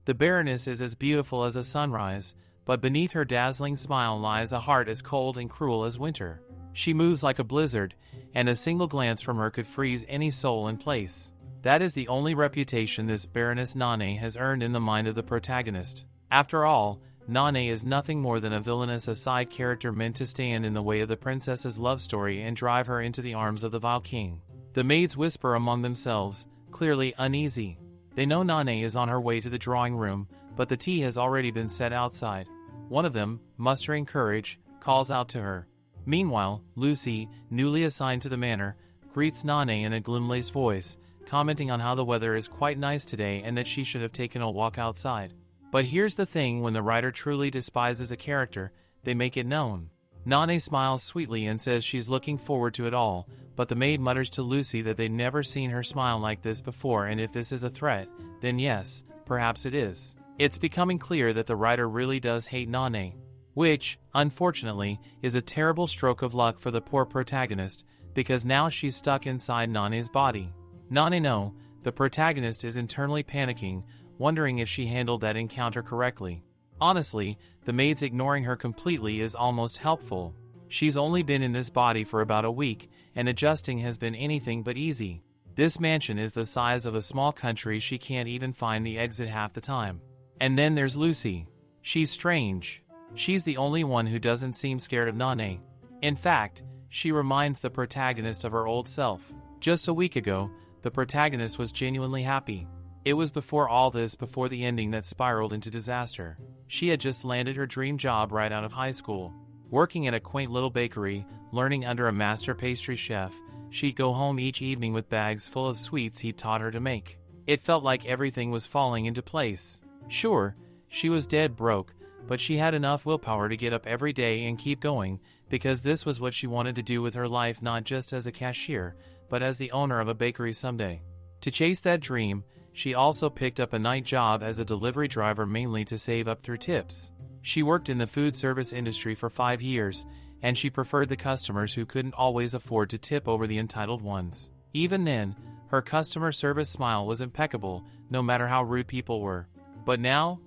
The Baroness is as beautiful as a sunrise, but beneath her dazzling smile lies a heart as cold and cruel as winter. She moves like a blizzard, and a single glance from her could freeze any soul in place. That is the only reputation this Baroness Nane has earned in the mind of the protagonist. After all, Nane is nothing more than a villainous side character meant to stand in the way of the princess's love story and drive her into the arms of the vile king. The maids whisper among themselves, clearly uneasy. They know Nane is on her way to the drawing room, but the tea has already been set outside. One of them, mustering courage, calls out to her. Meanwhile, Lucy, newly assigned to the manor, greets Nane in a gloom-laced voice, commenting on how the weather is quite nice today and that she should have taken a walk outside. But here's the thing: when the writer truly despises a character, they make it known. Nane smiles sweetly and says she's looking forward to it all, but the maid mutters to Lucy that they've never seen her smile like this before, and if this is a threat, then yes, perhaps it is. It's becoming clear that the writer really does hate Nane, which, unfortunately, is a terrible stroke of luck for the poor protagonist, because now she's stuck inside Nane's body. Nane, the protagonist, is internally panicking, wondering if she handled that encounter correctly. Honestly, the maid's ignoring her completely is almost helpful. She's only been in this body for about a week, and adjusting has been anything but easy. This mansion is the size of a small country. She can't even find the exit half the time. And then there's Lucy. She's strange. She's the only one who doesn't seem scared of Nane. In fact, she reminds the protagonist of her old self. Just a week ago, the protagonist was genuinely happy. It was before all this, before the ending that spiraled into disaster. She had just landed her dream job right out of high school. Working at a quaint little bakery, learning under a master pastry chef, she'd go home each evening with bags full of sweets he'd taught her to make. It felt like everything was falling into place. Sure, she was dead broke, but she had enough willpower to get up every day and keep going, because this was what she wanted to do with her life, not just as a cashier, but as the owner of a bakery someday. To chase that dream, she also picked up a night job as a delivery driver, mainly to save up through tips. She worked in the food service industry for 5 years, and she preferred the customers who couldn't always afford to tip over the entitled ones. Even then, her customer service smile was impeccable, no matter how rude people were. But now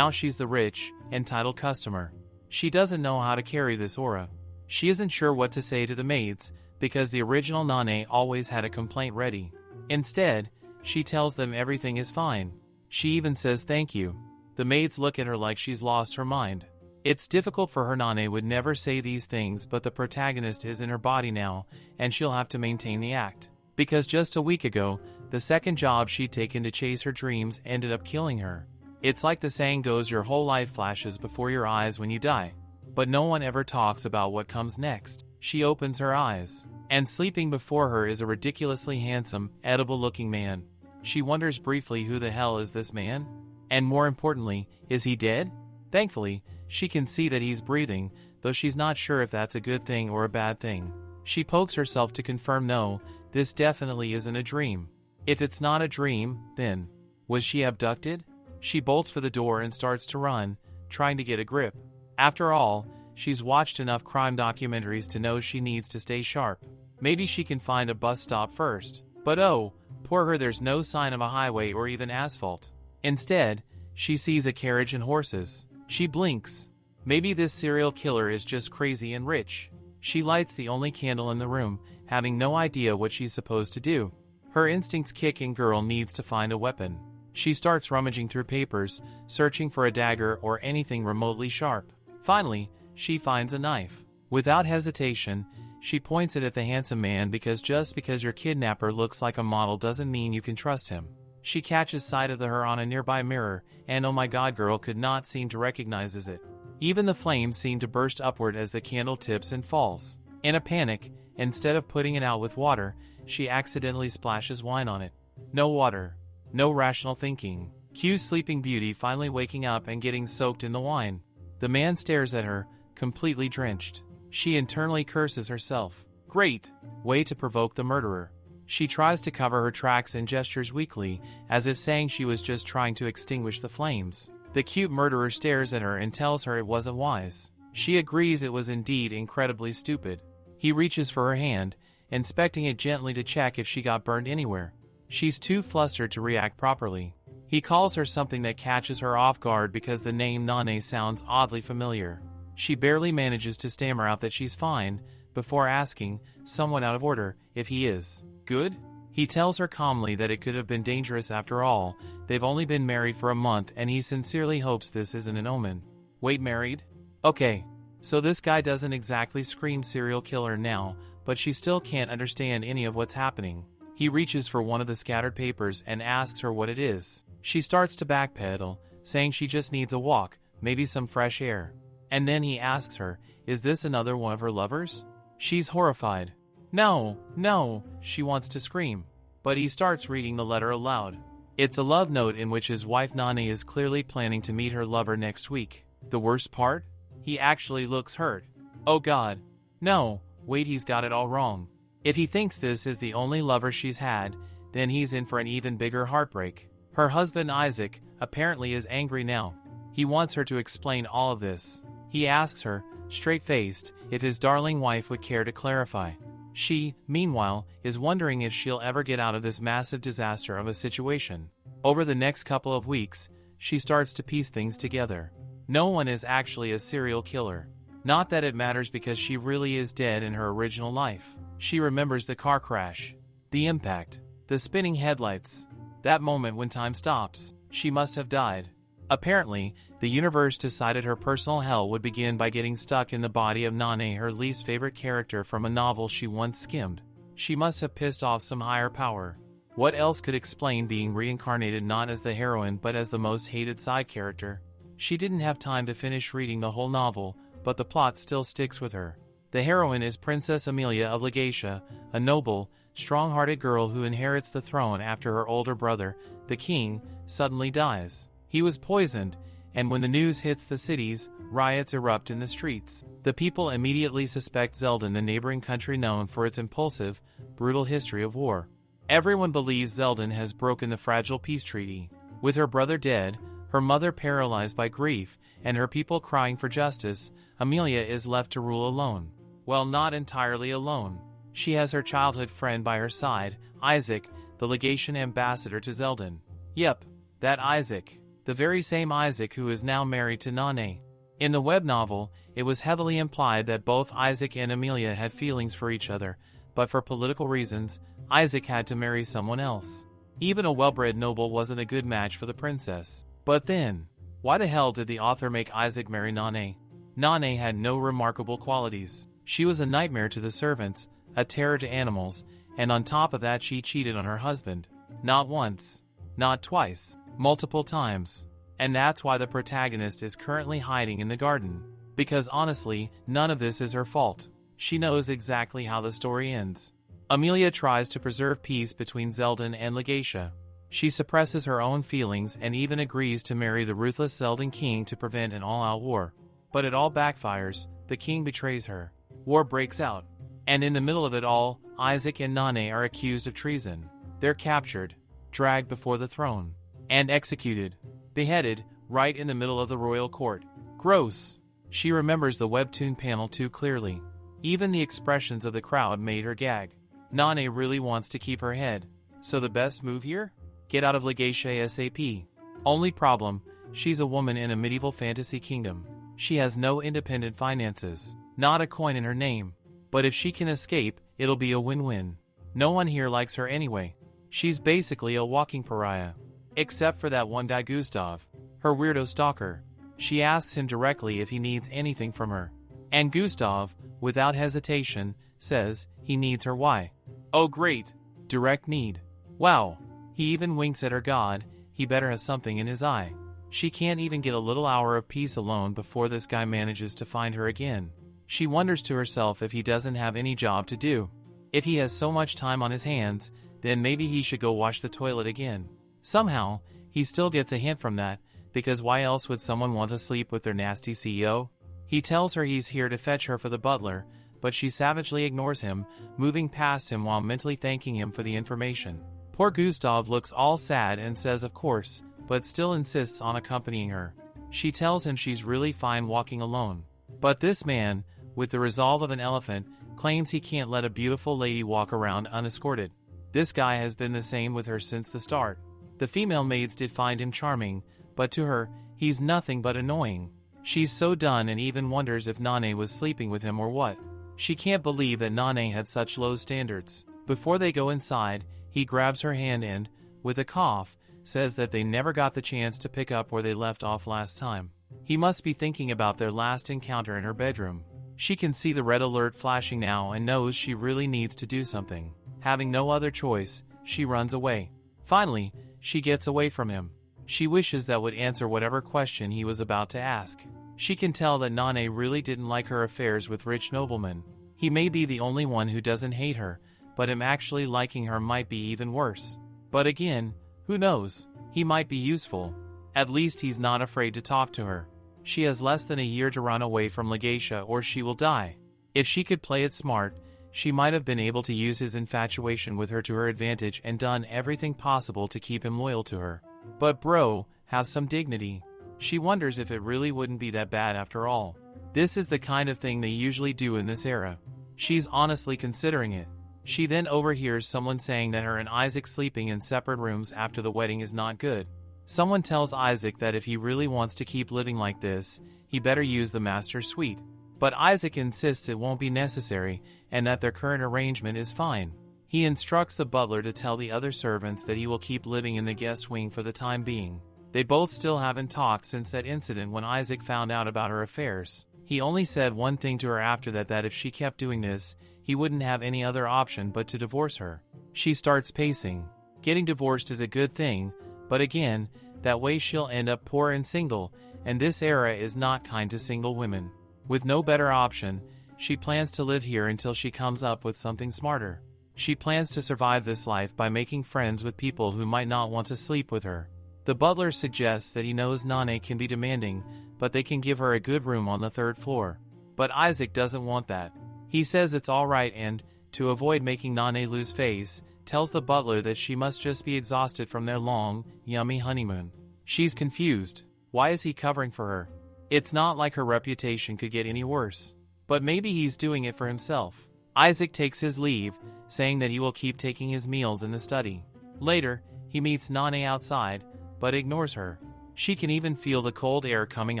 she's the rich, entitled customer. She doesn't know how to carry this aura. She isn't sure what to say to the maids, because the original Nane always had a complaint ready. Instead, she tells them everything is fine. She even says thank you. The maids look at her like she's lost her mind. It's difficult for her. Nane would never say these things, but the protagonist is in her body now, and she'll have to maintain the act. Because just a week ago, the second job she'd taken to chase her dreams ended up killing her. It's like the saying goes, your whole life flashes before your eyes when you die. But no one ever talks about what comes next. She opens her eyes, and sleeping before her is a ridiculously handsome, edible-looking man. She wonders briefly, who the hell is this man? And more importantly, is he dead? Thankfully, she can see that he's breathing, though she's not sure if that's a good thing or a bad thing. She pokes herself to confirm, no, this definitely isn't a dream. If it's not a dream, then, was she abducted? She bolts for the door and starts to run, trying to get a grip. After all, she's watched enough crime documentaries to know she needs to stay sharp. Maybe she can find a bus stop first. But oh, poor her, there's no sign of a highway or even asphalt. Instead, she sees a carriage and horses. She blinks. Maybe this serial killer is just crazy and rich. She lights the only candle in the room, having no idea what she's supposed to do. Her instincts kick in. Girl needs to find a weapon. She starts rummaging through papers, searching for a dagger or anything remotely sharp. Finally, she finds a knife. Without hesitation, she points it at the handsome man, because just because your kidnapper looks like a model doesn't mean you can trust him. She catches sight of her on a nearby mirror, and oh my god, girl could not seem to recognize it. Even the flames seem to burst upward as the candle tips and falls. In a panic, instead of putting it out with water, she accidentally splashes wine on it. No water. No rational thinking. Cue Sleeping Beauty finally waking up and getting soaked in the wine. The man stares at her, completely drenched. She internally curses herself. Great way to provoke the murderer. She tries to cover her tracks and gestures weakly, as if saying she was just trying to extinguish the flames. The cute murderer stares at her and tells her it wasn't wise. She agrees it was indeed incredibly stupid. He reaches for her hand, inspecting it gently to check if she got burned anywhere. She's too flustered to react properly. He calls her something that catches her off guard because the name Nane sounds oddly familiar. She barely manages to stammer out that she's fine, before asking, somewhat out of order, if he is good. He tells her calmly that it could have been dangerous after all. They've only been married for a month and he sincerely hopes this isn't an omen. Wait, married? Okay. So this guy doesn't exactly scream serial killer now, but she still can't understand any of what's happening. He reaches for one of the scattered papers and asks her what it is. She starts to backpedal, saying she just needs a walk, maybe some fresh air. And then he asks her, is this another one of her lovers? She's horrified. No, she wants to scream. But he starts reading the letter aloud. It's a love note in which his wife Nane is clearly planning to meet her lover next week. The worst part? He actually looks hurt. Oh God. No, wait, he's got it all wrong. If he thinks this is the only lover she's had, then he's in for an even bigger heartbreak. Her husband Isaac apparently is angry now. He wants her to explain all of this. He asks her, straight-faced, if his darling wife would care to clarify. She, meanwhile, is wondering if she'll ever get out of this massive disaster of a situation. Over the next couple of weeks, she starts to piece things together. No one is actually a serial killer. Not that it matters because she really is dead in her original life. She remembers the car crash, the impact, the spinning headlights. That moment when time stops. She must have died. Apparently, the universe decided her personal hell would begin by getting stuck in the body of Nane, her least favorite character from a novel she once skimmed. She must have pissed off some higher power. What else could explain being reincarnated not as the heroine but as the most hated side character? She didn't have time to finish reading the whole novel, but the plot still sticks with her. The heroine is Princess Amelia of Legatia, a noble, strong-hearted girl who inherits the throne after her older brother, the king, suddenly dies. He was poisoned, and when the news hits the cities, riots erupt in the streets. The people immediately suspect Zeldin, the neighboring country known for its impulsive, brutal history of war. Everyone believes Zeldin has broken the fragile peace treaty. With her brother dead, her mother paralyzed by grief, and her people crying for justice, Amelia is left to rule alone. Well, not entirely alone. She has her childhood friend by her side, Isaac, the legation ambassador to Zeldin. Yep, that Isaac. The very same Isaac who is now married to Nane. In the web novel, it was heavily implied that both Isaac and Amelia had feelings for each other, but for political reasons, Isaac had to marry someone else. Even a well-bred noble wasn't a good match for the princess. But then, why the hell did the author make Isaac marry Nane? Nane had no remarkable qualities. She was a nightmare to the servants, a terror to animals, and on top of that she cheated on her husband. Not once, not twice, multiple times. And that's why the protagonist is currently hiding in the garden. Because honestly, none of this is her fault. She knows exactly how the story ends. Amelia tries to preserve peace between Zeldin and Legatia. She suppresses her own feelings and even agrees to marry the ruthless Zeldin king to prevent an all-out war. But it all backfires. The king betrays her. War breaks out. And in the middle of it all, Isaac and Nane are accused of treason. They're captured, dragged before the throne, and executed. Beheaded, right in the middle of the royal court. Gross. She remembers the webtoon panel too clearly. Even the expressions of the crowd made her gag. Nane really wants to keep her head. So the best move here? Get out of Legatia ASAP. Only problem, she's a woman in a medieval fantasy kingdom. She has no independent finances, not a coin in her name. But if she can escape, it'll be a win-win. No one here likes her anyway. She's basically a walking pariah. Except for that one guy Gustav, her weirdo stalker. She asks him directly if he needs anything from her. And Gustav, without hesitation, says he needs her. Why? Oh great, direct need. Wow, he even winks at her god, he better have something in his eye. She can't even get a little hour of peace alone before this guy manages to find her again. She wonders to herself if he doesn't have any job to do. If he has so much time on his hands, then maybe he should go wash the toilet again. Somehow, he still gets a hint from that, because why else would someone want to sleep with their nasty CEO? He tells her he's here to fetch her for the butler, but she savagely ignores him, moving past him while mentally thanking him for the information. Poor Gustav looks all sad and says of course, but still insists on accompanying her. She tells him she's really fine walking alone. But this man, with the resolve of an elephant, claims he can't let a beautiful lady walk around unescorted. This guy has been the same with her since the start. The female maids did find him charming, but to her, he's nothing but annoying. She's so done and even wonders if Nane was sleeping with him or what. She can't believe that Nane had such low standards. Before they go inside, he grabs her hand and, with a cough, says that they never got the chance to pick up where they left off last time. He must be thinking about their last encounter in her bedroom. She can see the red alert flashing now and knows she really needs to do something. Having no other choice, she runs away. Finally, she gets away from him. She wishes that would answer whatever question he was about to ask. She can tell that Nane really didn't like her affairs with rich noblemen. He may be the only one who doesn't hate her, but him actually liking her might be even worse. But again, who knows? He might be useful. At least he's not afraid to talk to her. She has less than a year to run away from Legatia or she will die. If she could play it smart, she might have been able to use his infatuation with her to her advantage and done everything possible to keep him loyal to her. But bro, have some dignity. She wonders if it really wouldn't be that bad after all. This is the kind of thing they usually do in this era. She's honestly considering it. She then overhears someone saying that her and Isaac sleeping in separate rooms after the wedding is not good. Someone tells Isaac that if he really wants to keep living like this, he better use the master suite. But Isaac insists it won't be necessary and that their current arrangement is fine. He instructs the butler to tell the other servants that he will keep living in the guest wing for the time being. They both still haven't talked since that incident when Isaac found out about her affairs. He only said one thing to her after that if she kept doing this, he wouldn't have any other option but to divorce her. She starts pacing. Getting divorced is a good thing, but again, that way she'll end up poor and single, and this era is not kind to single women. With no better option, she plans to live here until she comes up with something smarter. She plans to survive this life by making friends with people who might not want to sleep with her. The butler suggests that he knows Nane can be demanding, but they can give her a good room on the 3rd floor. But Isaac doesn't want that. He says it's alright and, to avoid making Nane lose face, tells the butler that she must just be exhausted from their long, yummy honeymoon. She's confused. Why is he covering for her? It's not like her reputation could get any worse. But maybe he's doing it for himself. Isaac takes his leave, saying that he will keep taking his meals in the study. Later, he meets Nane outside, but ignores her. She can even feel the cold air coming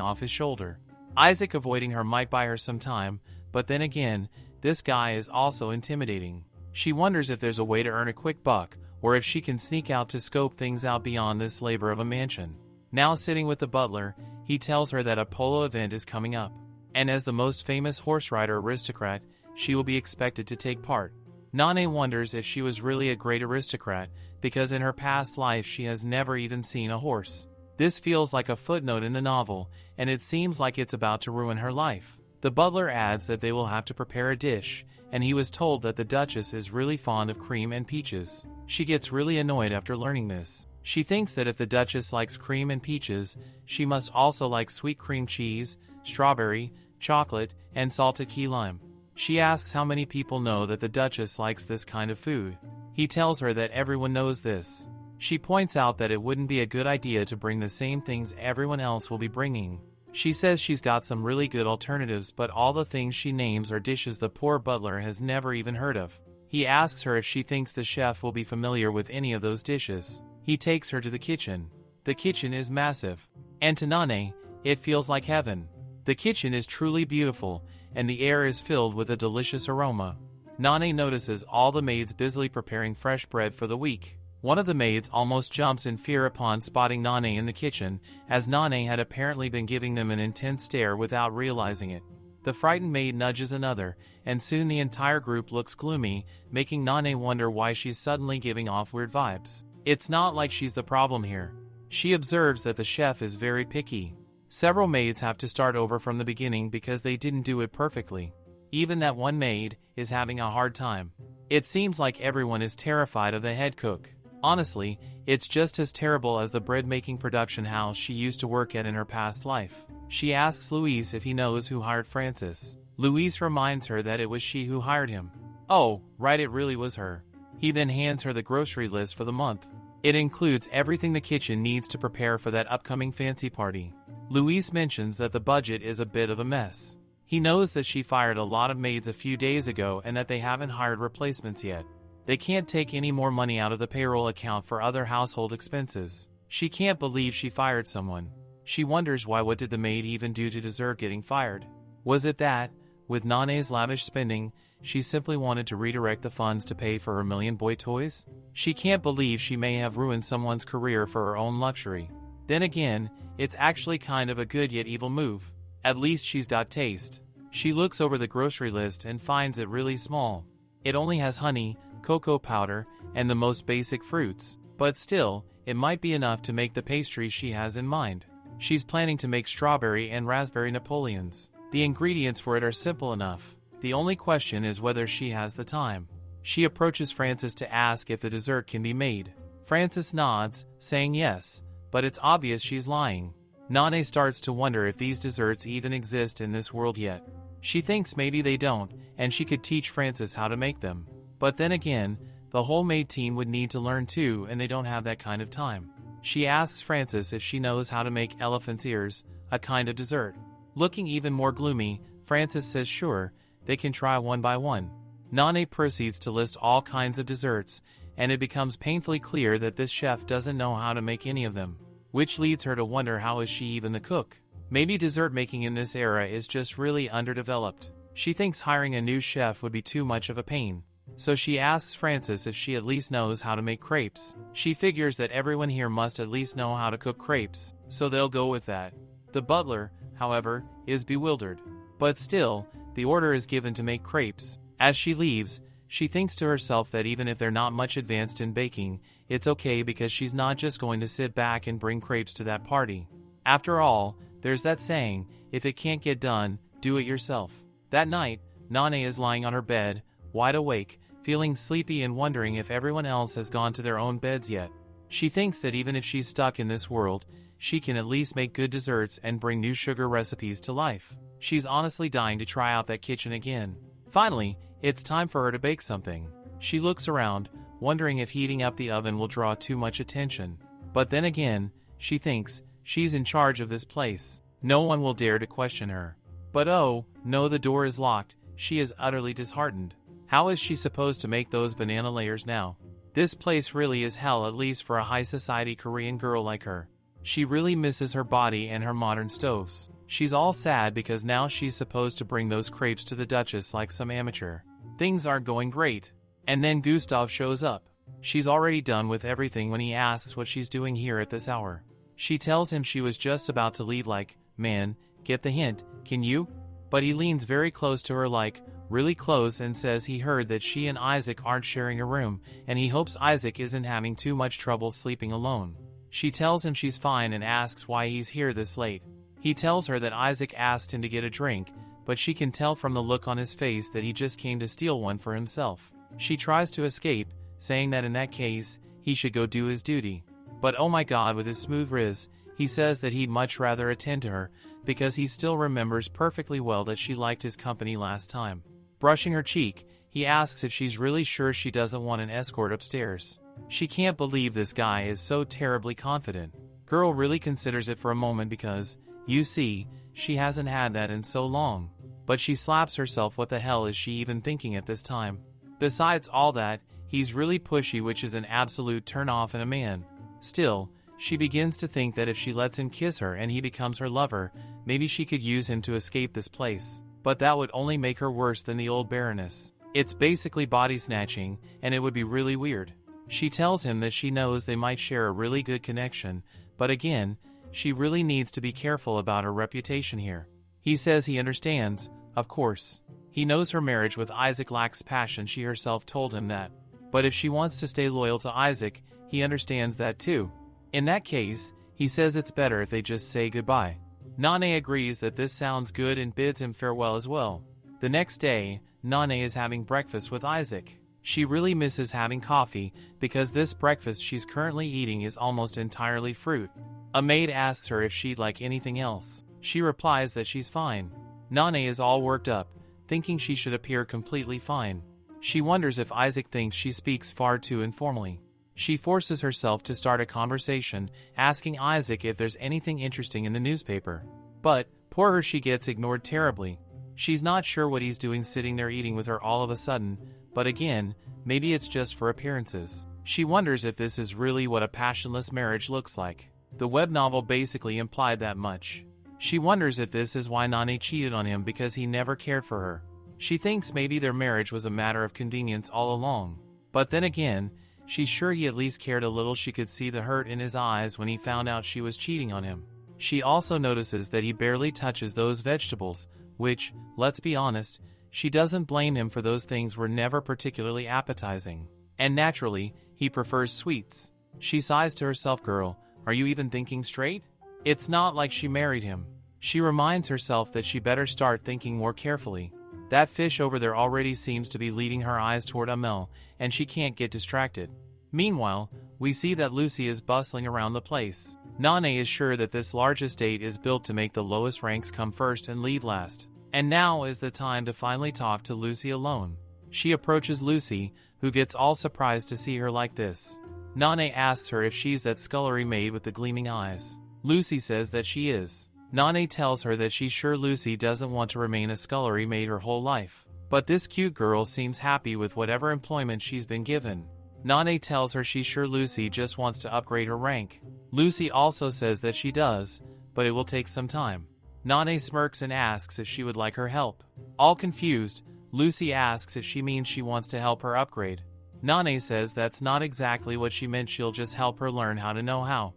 off his shoulder. Isaac avoiding her might buy her some time, but then again, this guy is also intimidating. She wonders if there's a way to earn a quick buck, or if she can sneak out to scope things out beyond this labor of a mansion. Now sitting with the butler, he tells her that a polo event is coming up, and as the most famous horse rider aristocrat, she will be expected to take part. Nane wonders if she was really a great aristocrat, because in her past life she has never even seen a horse. This feels like a footnote in the novel, and it seems like it's about to ruin her life. The butler adds that they will have to prepare a dish, and he was told that the Duchess is really fond of cream and peaches. She gets really annoyed after learning this. She thinks that if the Duchess likes cream and peaches, she must also like sweet cream cheese, strawberry, chocolate, and salted key lime. She asks how many people know that the Duchess likes this kind of food. He tells her that everyone knows this. She points out that it wouldn't be a good idea to bring the same things everyone else will be bringing. She says she's got some really good alternatives, but all the things she names are dishes the poor butler has never even heard of. He asks her if she thinks the chef will be familiar with any of those dishes. He takes her to the kitchen. The kitchen is massive. And to Nane, it feels like heaven. The kitchen is truly beautiful, and the air is filled with a delicious aroma. Nane notices all the maids busily preparing fresh bread for the week. One of the maids almost jumps in fear upon spotting Nane in the kitchen, as Nane had apparently been giving them an intense stare without realizing it. The frightened maid nudges another, and soon the entire group looks gloomy, making Nane wonder why she's suddenly giving off weird vibes. It's not like she's the problem here. She observes that the chef is very picky. Several maids have to start over from the beginning because they didn't do it perfectly. Even that one maid is having a hard time. It seems like everyone is terrified of the head cook. Honestly, it's just as terrible as the bread-making production house she used to work at in her past life. She asks Luis if he knows who hired Francis. Luis reminds her that it was she who hired him. Oh, right, it really was her. He then hands her the grocery list for the month. It includes everything the kitchen needs to prepare for that upcoming fancy party. Luis mentions that the budget is a bit of a mess. He knows that she fired a lot of maids a few days ago and that they haven't hired replacements yet. They can't take any more money out of the payroll account for other household expenses. She can't believe she fired someone. She wonders why. What did the maid even do to deserve getting fired? Was it that, with Nane's lavish spending, she simply wanted to redirect the funds to pay for her million boy toys? She can't believe she may have ruined someone's career for her own luxury. Then again, it's actually kind of a good yet evil move. At least she's got taste. She looks over the grocery list and finds it really small. It only has honey, cocoa powder, and the most basic fruits. But still, it might be enough to make the pastry she has in mind. She's planning to make strawberry and raspberry Napoleons. The ingredients for it are simple enough. The only question is whether she has the time. She approaches Francis to ask if the dessert can be made. Francis nods, saying yes, but it's obvious she's lying. Nane starts to wonder if these desserts even exist in this world yet. She thinks maybe they don't, and she could teach Francis how to make them. But then again, the whole maid team would need to learn too, and they don't have that kind of time. She asks Francis if she knows how to make elephant's ears, a kind of dessert. Looking even more gloomy, Francis says sure, they can try one by one. Nane proceeds to list all kinds of desserts, and it becomes painfully clear that this chef doesn't know how to make any of them, which leads her to wonder how is she even the cook. Maybe dessert making in this era is just really underdeveloped. She thinks hiring a new chef would be too much of a pain. So she asks Francis if she at least knows how to make crepes. She figures that everyone here must at least know how to cook crepes, so they'll go with that. The butler, however, is bewildered. But still, the order is given to make crepes. As she leaves, she thinks to herself that even if they're not much advanced in baking, it's okay because she's not just going to sit back and bring crepes to that party. After all, there's that saying, if it can't get done, do it yourself. That night, Nane is lying on her bed, wide awake, feeling sleepy and wondering if everyone else has gone to their own beds yet. She thinks that even if she's stuck in this world, she can at least make good desserts and bring new sugar recipes to life. She's honestly dying to try out that kitchen again. Finally, it's time for her to bake something. She looks around, wondering if heating up the oven will draw too much attention. But then again, she thinks she's in charge of this place. No one will dare to question her. But oh, no, the door is locked. She is utterly disheartened. How is she supposed to make those banana layers now? This place really is hell, at least for a high society Korean girl like her. She really misses her body and her modern stoves. She's all sad because now she's supposed to bring those crepes to the Duchess like some amateur. Things aren't going great. And then Gustav shows up. She's already done with everything when he asks what she's doing here at this hour. She tells him she was just about to leave like, man, get the hint, can you? But he leans very close to her like, really close, and says he heard that she and Isaac aren't sharing a room, and he hopes Isaac isn't having too much trouble sleeping alone. She tells him she's fine and asks why he's here this late. He tells her that Isaac asked him to get a drink, but she can tell from the look on his face that he just came to steal one for himself. She tries to escape, saying that in that case, he should go do his duty. But oh my god, with his smooth riz, he says that he'd much rather attend to her, because he still remembers perfectly well that she liked his company last time. Brushing her cheek, he asks if she's really sure she doesn't want an escort upstairs. She can't believe this guy is so terribly confident. Girl really considers it for a moment because, you see, she hasn't had that in so long. But she slaps herself, what the hell is she even thinking at this time? Besides all that, he's really pushy, which is an absolute turn-off in a man. Still, she begins to think that if she lets him kiss her and he becomes her lover, maybe she could use him to escape this place. But that would only make her worse than the old Baroness. It's basically body snatching, and it would be really weird. She tells him that she knows they might share a really good connection, but again, she really needs to be careful about her reputation here. He says he understands, of course. He knows her marriage with Isaac lacks passion, she herself told him that. But if she wants to stay loyal to Isaac, he understands that too. In that case, he says it's better if they just say goodbye. Nane agrees that this sounds good and bids him farewell as well. The next day, Nane is having breakfast with Isaac. She really misses having coffee, because this breakfast she's currently eating is almost entirely fruit. A maid asks her if she'd like anything else. She replies that she's fine. Nane is all worked up, thinking she should appear completely fine. She wonders if Isaac thinks she speaks far too informally. She forces herself to start a conversation, asking Isaac if there's anything interesting in the newspaper. But, poor her, she gets ignored terribly. She's not sure what he's doing sitting there eating with her all of a sudden, but again, maybe it's just for appearances. She wonders if this is really what a passionless marriage looks like. The web novel basically implied that much. She wonders if this is why Nane cheated on him, because he never cared for her. She thinks maybe their marriage was a matter of convenience all along. But then again, she's sure he at least cared a little. She could see the hurt in his eyes when he found out she was cheating on him. She also notices that he barely touches those vegetables, which, let's be honest, she doesn't blame him, for those things were never particularly appetizing. And naturally, he prefers sweets. She sighs to herself, girl, are you even thinking straight? It's not like she married him. She reminds herself that she better start thinking more carefully. That fish over there already seems to be leading her eyes toward Amel, and she can't get distracted. Meanwhile, we see that Lucy is bustling around the place. Nane is sure that this large estate is built to make the lowest ranks come first and leave last. And now is the time to finally talk to Lucy alone. She approaches Lucy, who gets all surprised to see her like this. Nane asks her if she's that scullery maid with the gleaming eyes. Lucy says that she is. Nane tells her that she's sure Lucy doesn't want to remain a scullery maid her whole life. But this cute girl seems happy with whatever employment she's been given. Nane tells her she's sure Lucy just wants to upgrade her rank. Lucy also says that she does, but it will take some time. Nane smirks and asks if she would like her help. All confused, Lucy asks if she means she wants to help her upgrade. Nane says that's not exactly what she meant, she'll just help her learn how to know how.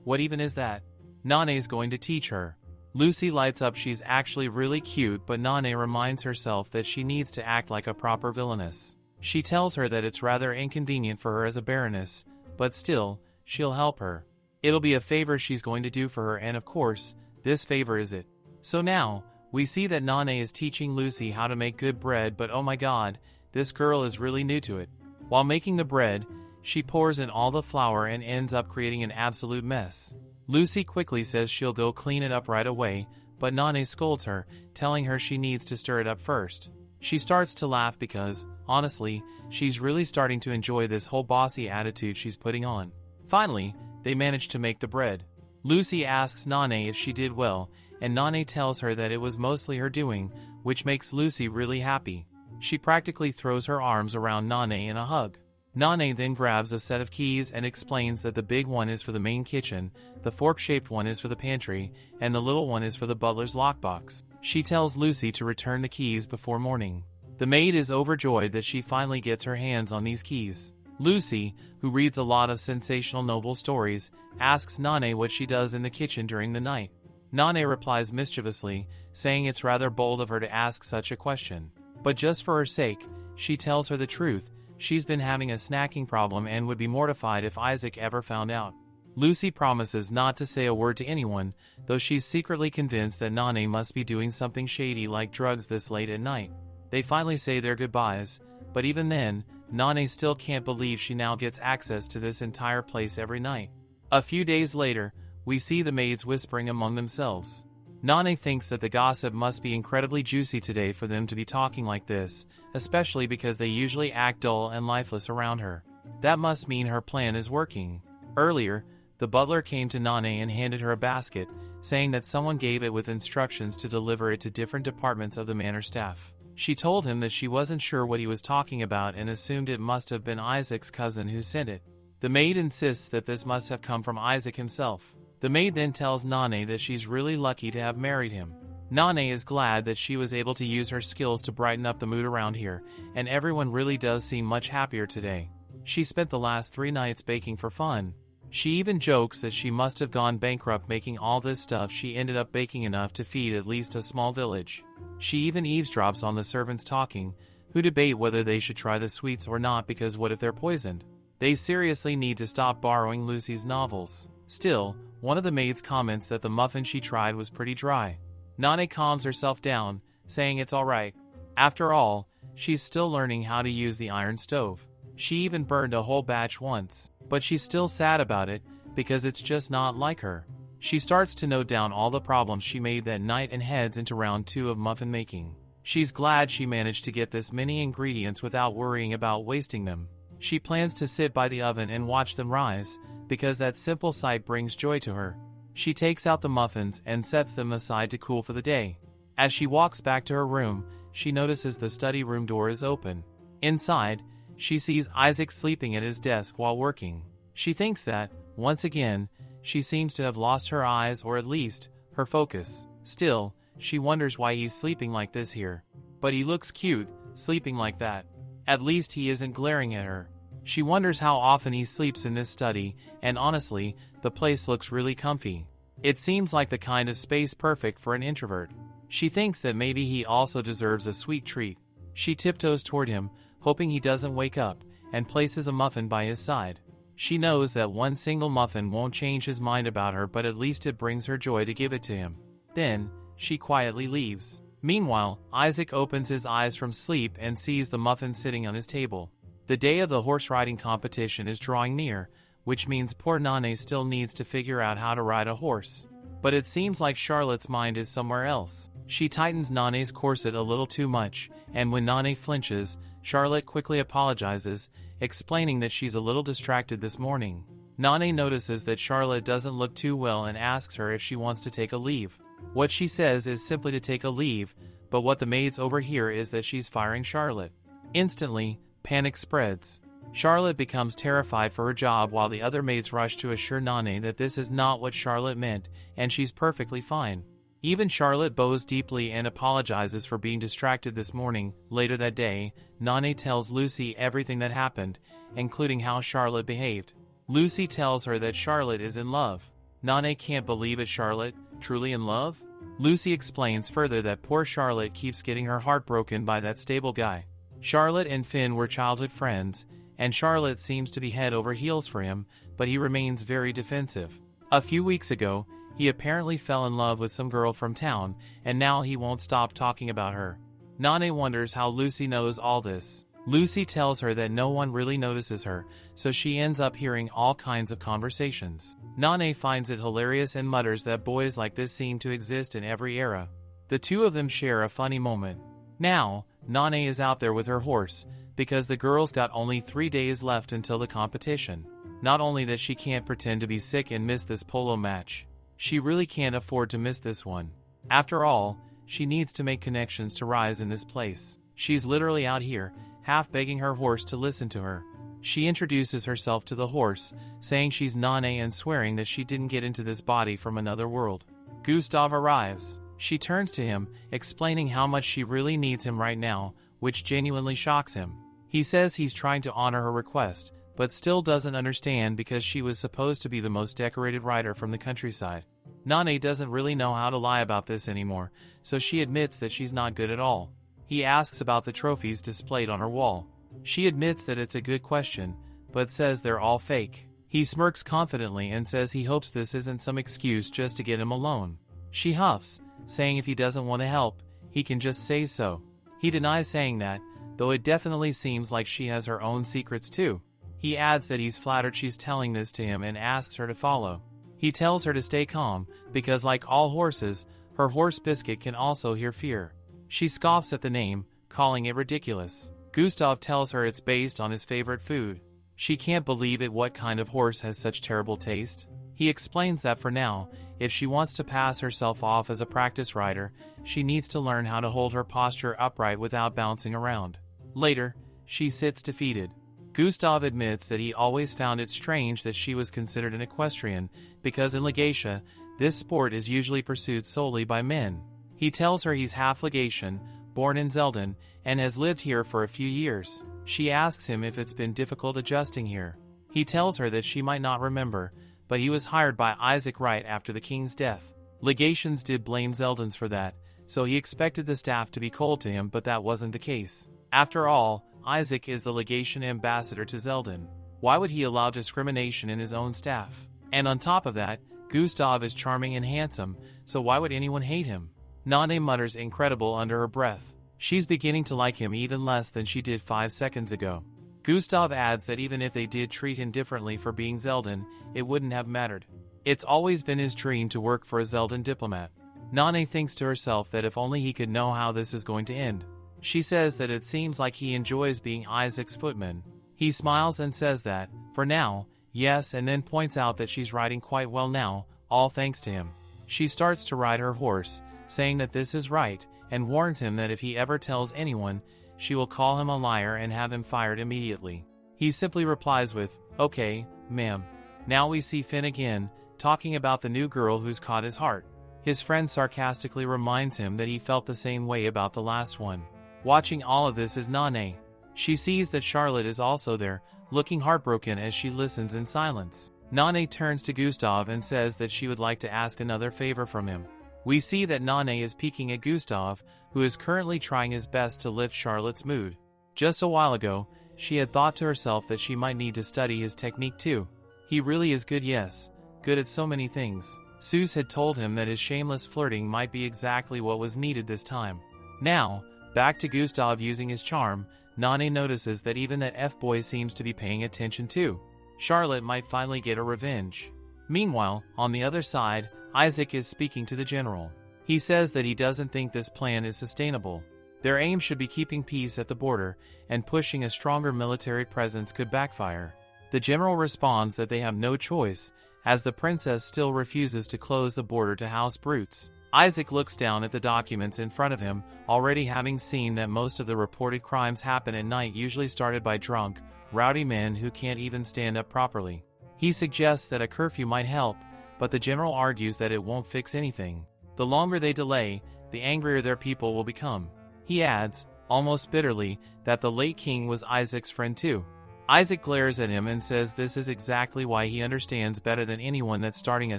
What even is that? Nane's going to teach her. Lucy lights up. She's actually really cute, but Nane reminds herself that she needs to act like a proper villainess. She tells her that it's rather inconvenient for her as a baroness, but still, she'll help her. It'll be a favor she's going to do for her, and of course, this favor is it. So now, we see that Nane is teaching Lucy how to make good bread, but oh my god, this girl is really new to it. While making the bread, she pours in all the flour and ends up creating an absolute mess. Lucy quickly says she'll go clean it up right away, but Nane scolds her, telling her she needs to stir it up first. She starts to laugh because, honestly, she's really starting to enjoy this whole bossy attitude she's putting on. Finally, they manage to make the bread. Lucy asks Nane if she did well, and Nane tells her that it was mostly her doing, which makes Lucy really happy. She practically throws her arms around Nane in a hug. Nane then grabs a set of keys and explains that the big one is for the main kitchen, the fork-shaped one is for the pantry, and the little one is for the butler's lockbox. She tells Lucy to return the keys before morning. The maid is overjoyed that she finally gets her hands on these keys. Lucy, who reads a lot of sensational noble stories, asks Nane what she does in the kitchen during the night. Nane replies mischievously, saying it's rather bold of her to ask such a question. But just for her sake, she tells her the truth. She's been having a snacking problem and would be mortified if Isaac ever found out. Lucy promises not to say a word to anyone, though she's secretly convinced that Nane must be doing something shady like drugs this late at night. They finally say their goodbyes, but even then, Nane still can't believe she now gets access to this entire place every night. A few days later, we see the maids whispering among themselves. Nane thinks that the gossip must be incredibly juicy today for them to be talking like this, especially because they usually act dull and lifeless around her. That must mean her plan is working. Earlier, the butler came to Nane and handed her a basket, saying that someone gave it with instructions to deliver it to different departments of the manor staff. She told him that she wasn't sure what he was talking about and assumed it must have been Isaac's cousin who sent it. The maid insists that this must have come from Isaac himself. The maid then tells Nane that she's really lucky to have married him. Nane is glad that she was able to use her skills to brighten up the mood around here, and everyone really does seem much happier today. She spent the last 3 nights baking for fun. She even jokes that she must have gone bankrupt making all this stuff. She ended up baking enough to feed at least a small village. She even eavesdrops on the servants talking, who debate whether they should try the sweets or not because what if they're poisoned? They seriously need to stop borrowing Lucy's novels. Still, one of the maids comments that the muffin she tried was pretty dry. Nane calms herself down, saying it's alright. After all, she's still learning how to use the iron stove. She even burned a whole batch once, but she's still sad about it because it's just not like her. She starts to note down all the problems she made that night and heads into round 2 of muffin making. She's glad she managed to get this many ingredients without worrying about wasting them. She plans to sit by the oven and watch them rise, because that simple sight brings joy to her. She takes out the muffins and sets them aside to cool for the day. As she walks back to her room, she notices the study room door is open. Inside, she sees Isaac sleeping at his desk while working. She thinks that, once again, she seems to have lost her eyes or at least, her focus. Still, she wonders why he's sleeping like this here. But he looks cute, sleeping like that. At least he isn't glaring at her. She wonders how often he sleeps in this study, and honestly, the place looks really comfy. It seems like the kind of space perfect for an introvert. She thinks that maybe he also deserves a sweet treat. She tiptoes toward him, hoping he doesn't wake up, and places a muffin by his side. She knows that one single muffin won't change his mind about her, but at least it brings her joy to give it to him. Then, she quietly leaves. Meanwhile, Isaac opens his eyes from sleep and sees the muffin sitting on his table. The day of the horse riding competition is drawing near, which means poor Nane still needs to figure out how to ride a horse. But it seems like Charlotte's mind is somewhere else. She tightens Nane's corset a little too much, and when Nane flinches, Charlotte quickly apologizes, explaining that she's a little distracted this morning. Nane notices that Charlotte doesn't look too well and asks her if she wants to take a leave. What she says is simply to take a leave, but what the maids overhear is that she's firing Charlotte. Instantly, panic spreads. Charlotte becomes terrified for her job while the other maids rush to assure Nane that this is not what Charlotte meant, and she's perfectly fine. Even Charlotte bows deeply and apologizes for being distracted this morning. Later that day, Nane tells Lucy everything that happened, including how Charlotte behaved. Lucy tells her that Charlotte is in love. Nane can't believe it. Charlotte, truly in love? Lucy explains further that poor Charlotte keeps getting her heart broken by that stable guy. Charlotte and Finn were childhood friends, and Charlotte seems to be head over heels for him, but he remains very defensive. A few weeks ago, he apparently fell in love with some girl from town, and now he won't stop talking about her. Nane wonders how Lucy knows all this. Lucy tells her that no one really notices her, so she ends up hearing all kinds of conversations. Nane finds it hilarious and mutters that boys like this seem to exist in every era. The two of them share a funny moment. Now, Nane is out there with her horse, because the girls got only 3 days left until the competition. Not only that she can't pretend to be sick and miss this polo match, she really can't afford to miss this one. After all, she needs to make connections to rise in this place. She's literally out here, half begging her horse to listen to her. She introduces herself to the horse, saying she's Nane and swearing that she didn't get into this body from another world. Gustav arrives. She turns to him, explaining how much she really needs him right now, which genuinely shocks him. He says he's trying to honor her request, but still doesn't understand because she was supposed to be the most decorated rider from the countryside. Nane doesn't really know how to lie about this anymore, so she admits that she's not good at all. He asks about the trophies displayed on her wall. She admits that it's a good question, but says they're all fake. He smirks confidently and says he hopes this isn't some excuse just to get him alone. She huffs, saying if he doesn't want to help, he can just say so. He denies saying that, though it definitely seems like she has her own secrets too. He adds that he's flattered she's telling this to him and asks her to follow. He tells her to stay calm, because like all horses, her horse Biscuit can also hear fear. She scoffs at the name, calling it ridiculous. Gustav tells her it's based on his favorite food. She can't believe it. What kind of horse has such terrible taste? He explains that for now, if she wants to pass herself off as a practice rider, she needs to learn how to hold her posture upright without bouncing around. Later, she sits defeated. Gustav admits that he always found it strange that she was considered an equestrian, because in Legatia, this sport is usually pursued solely by men. He tells her he's half Legatian, born in Zeldin, and has lived here for a few years. She asks him if it's been difficult adjusting here. He tells her that she might not remember, but he was hired by Isaac right after the king's death. Legatians did blame Zeldins for that, so he expected the staff to be cold to him, but that wasn't the case. After all, Isaac is the Legatian ambassador to Zeldin. Why would he allow discrimination in his own staff? And on top of that, Gustav is charming and handsome, so why would anyone hate him? Nane mutters incredible under her breath. She's beginning to like him even less than she did 5 seconds ago. Gustav adds that even if they did treat him differently for being Zeldin, it wouldn't have mattered. It's always been his dream to work for a Zeldin diplomat. Nane thinks to herself that if only he could know how this is going to end. She says that it seems like he enjoys being Isaac's footman. He smiles and says that, for now, yes, and then points out that she's riding quite well now, all thanks to him. She starts to ride her horse, saying that this is right, and warns him that if he ever tells anyone, she will call him a liar and have him fired immediately. He simply replies with, "Okay, ma'am." Now we see Finn again, talking about the new girl who's caught his heart. His friend sarcastically reminds him that he felt the same way about the last one. Watching all of this is Nane. She sees that Charlotte is also there, looking heartbroken as she listens in silence. Nane turns to Gustav and says that she would like to ask another favor from him. We see that Nane is peeking at Gustav, who is currently trying his best to lift Charlotte's mood. Just a while ago, she had thought to herself that she might need to study his technique too. He really is good, yes, good at so many things. Seuss had told him that his shameless flirting might be exactly what was needed this time. Now, back to Gustav using his charm, Nane notices that even that F-boy seems to be paying attention too. Charlotte might finally get a revenge. Meanwhile, on the other side, Isaac is speaking to the general. He says that he doesn't think this plan is sustainable. Their aim should be keeping peace at the border, and pushing a stronger military presence could backfire. The general responds that they have no choice, as the princess still refuses to close the border to house brutes. Isaac looks down at the documents in front of him, already having seen that most of the reported crimes happen at night, usually started by drunk, rowdy men who can't even stand up properly. He suggests that a curfew might help, but the general argues that it won't fix anything. The longer they delay, the angrier their people will become. He adds, almost bitterly, that the late king was Isaac's friend too. Isaac glares at him and says this is exactly why he understands better than anyone that starting a